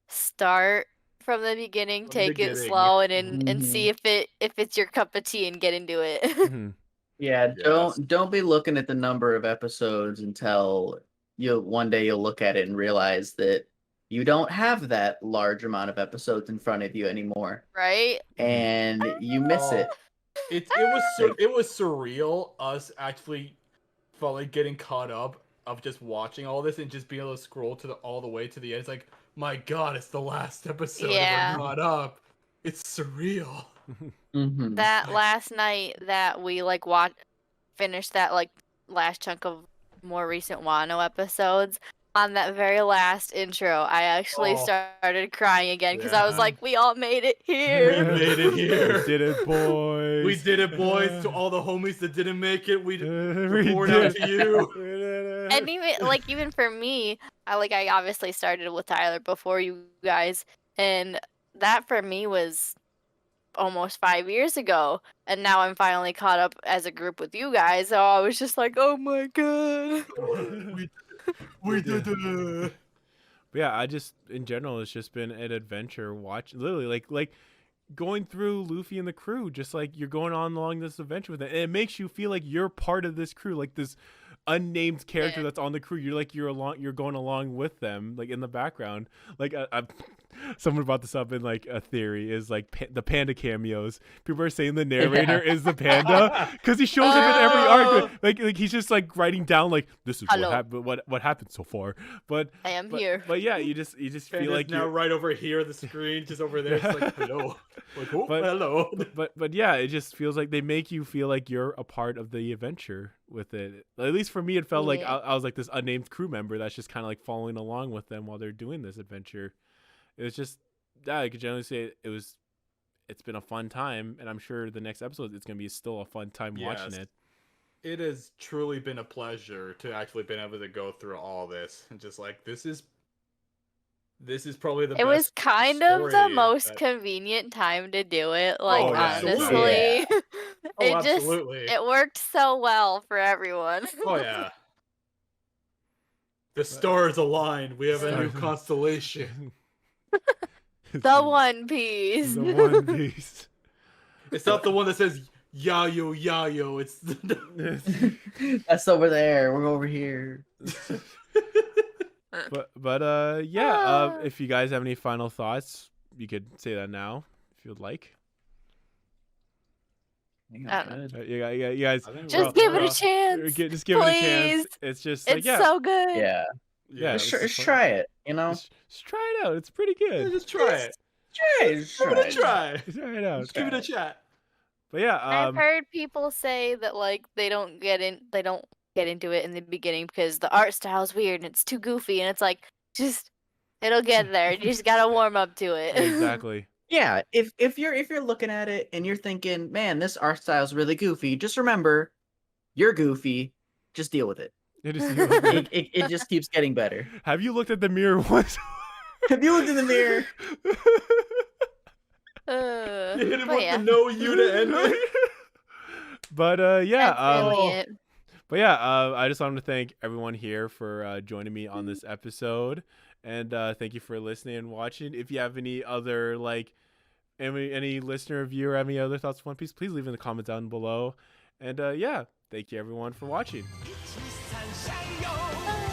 start from the beginning, From the take it beginning. slow, and see Mhm. if it's your cup of tea and get into it. Mhm. Yeah, Yes. don't be looking at the number of episodes until one day you'll look at it and realize that you don't have that large amount of episodes in front of you anymore, Right? and you miss it. It was surreal us actually finally getting caught up of just watching all this and just being able to scroll all the way to the end. It's like, my God, it's the last episode. Yeah. And we're caught up. It's surreal. Mhm. That last night that we like finished that like last chunk of more recent Wano episodes, on that very last intro, I actually Oh. started crying again because I was Yeah. like, we all made it We here. made it here. We did it, boys. We did it, boys. To all the homies that didn't make it, we We report did out to you. We did it. And even for me, I obviously started with Tyler before you guys, and that for me was almost 5 years ago, and now I'm finally caught up as a group with you guys. So I was just like, oh my god. We did it. But yeah, I just in general, it's just been an adventure. Watch literally like going through Luffy and the crew, just like you're going on along this adventure with it, and it makes you feel like you're part of this crew, like this unnamed character Yeah. that's on the crew. You're going along with them, like in the background. Like someone brought this up in like a theory is like the panda cameos. People are saying the narrator is the panda because he shows up in every arc. Like he's just like writing down like this is Hello. what happened so far. But I am but, here. But yeah, you just feel Panda's like now you're right over here, the screen, just over there. It's like, hello. Like, oh, But- hello. but yeah, it just feels like they make you feel like you're a part of the adventure with it. At least for me, it felt like Yeah. I was like this unnamed crew member that's just kind of like following along with them while they're doing this adventure. It was just, yeah, I could generally say it's been a fun time, and I'm sure the next episode it's gonna be still a fun time watching Yes. it. It has truly been a pleasure to actually been able to go through all this and just like this is probably the It was best kind of the story most that- convenient time to do it. Like Oh, yeah. honestly, Oh, it just absolutely. it worked so well for everyone. Oh yeah. The stars aligned. We have a new Stars- constellation. The One Piece. The One Piece. It's not the one that says Yayo Yayo. It's That's over there. We're over here. But if you guys have any final thoughts, you could say that now if you'd like. You guys, I think Just we're- give it we're- a chance. just give it a chance. Please. It's just like, It's yeah, so good. Yeah. Yeah, Just, it's just fun. try it. You know. just try it out. It's pretty Yeah, good. just try it. Try it. Just Give try it a it. try. Try it out. Just give it a chat. But yeah, I've heard people say that like they don't get into it in the beginning because the art style's weird and it's too goofy, and it's like just it'll get there. You just gotta warm up to it. exactly. Yeah, if you're looking at it and you're thinking, man, this art style is really goofy, just remember, you're goofy. Just deal with it. It is- It just keeps getting better. Have you looked at the mirror once? Have you looked in the mirror? You hit him but with yeah, the no you to end it. But yeah, that's really it. But yeah, I just wanted to thank everyone here for joining me on this episode, and thank you for listening and watching. If you have any other like any listener, viewer, any other thoughts on One Piece, please leave in the comments down below. And yeah, thank you everyone for watching. Sunshine, yo.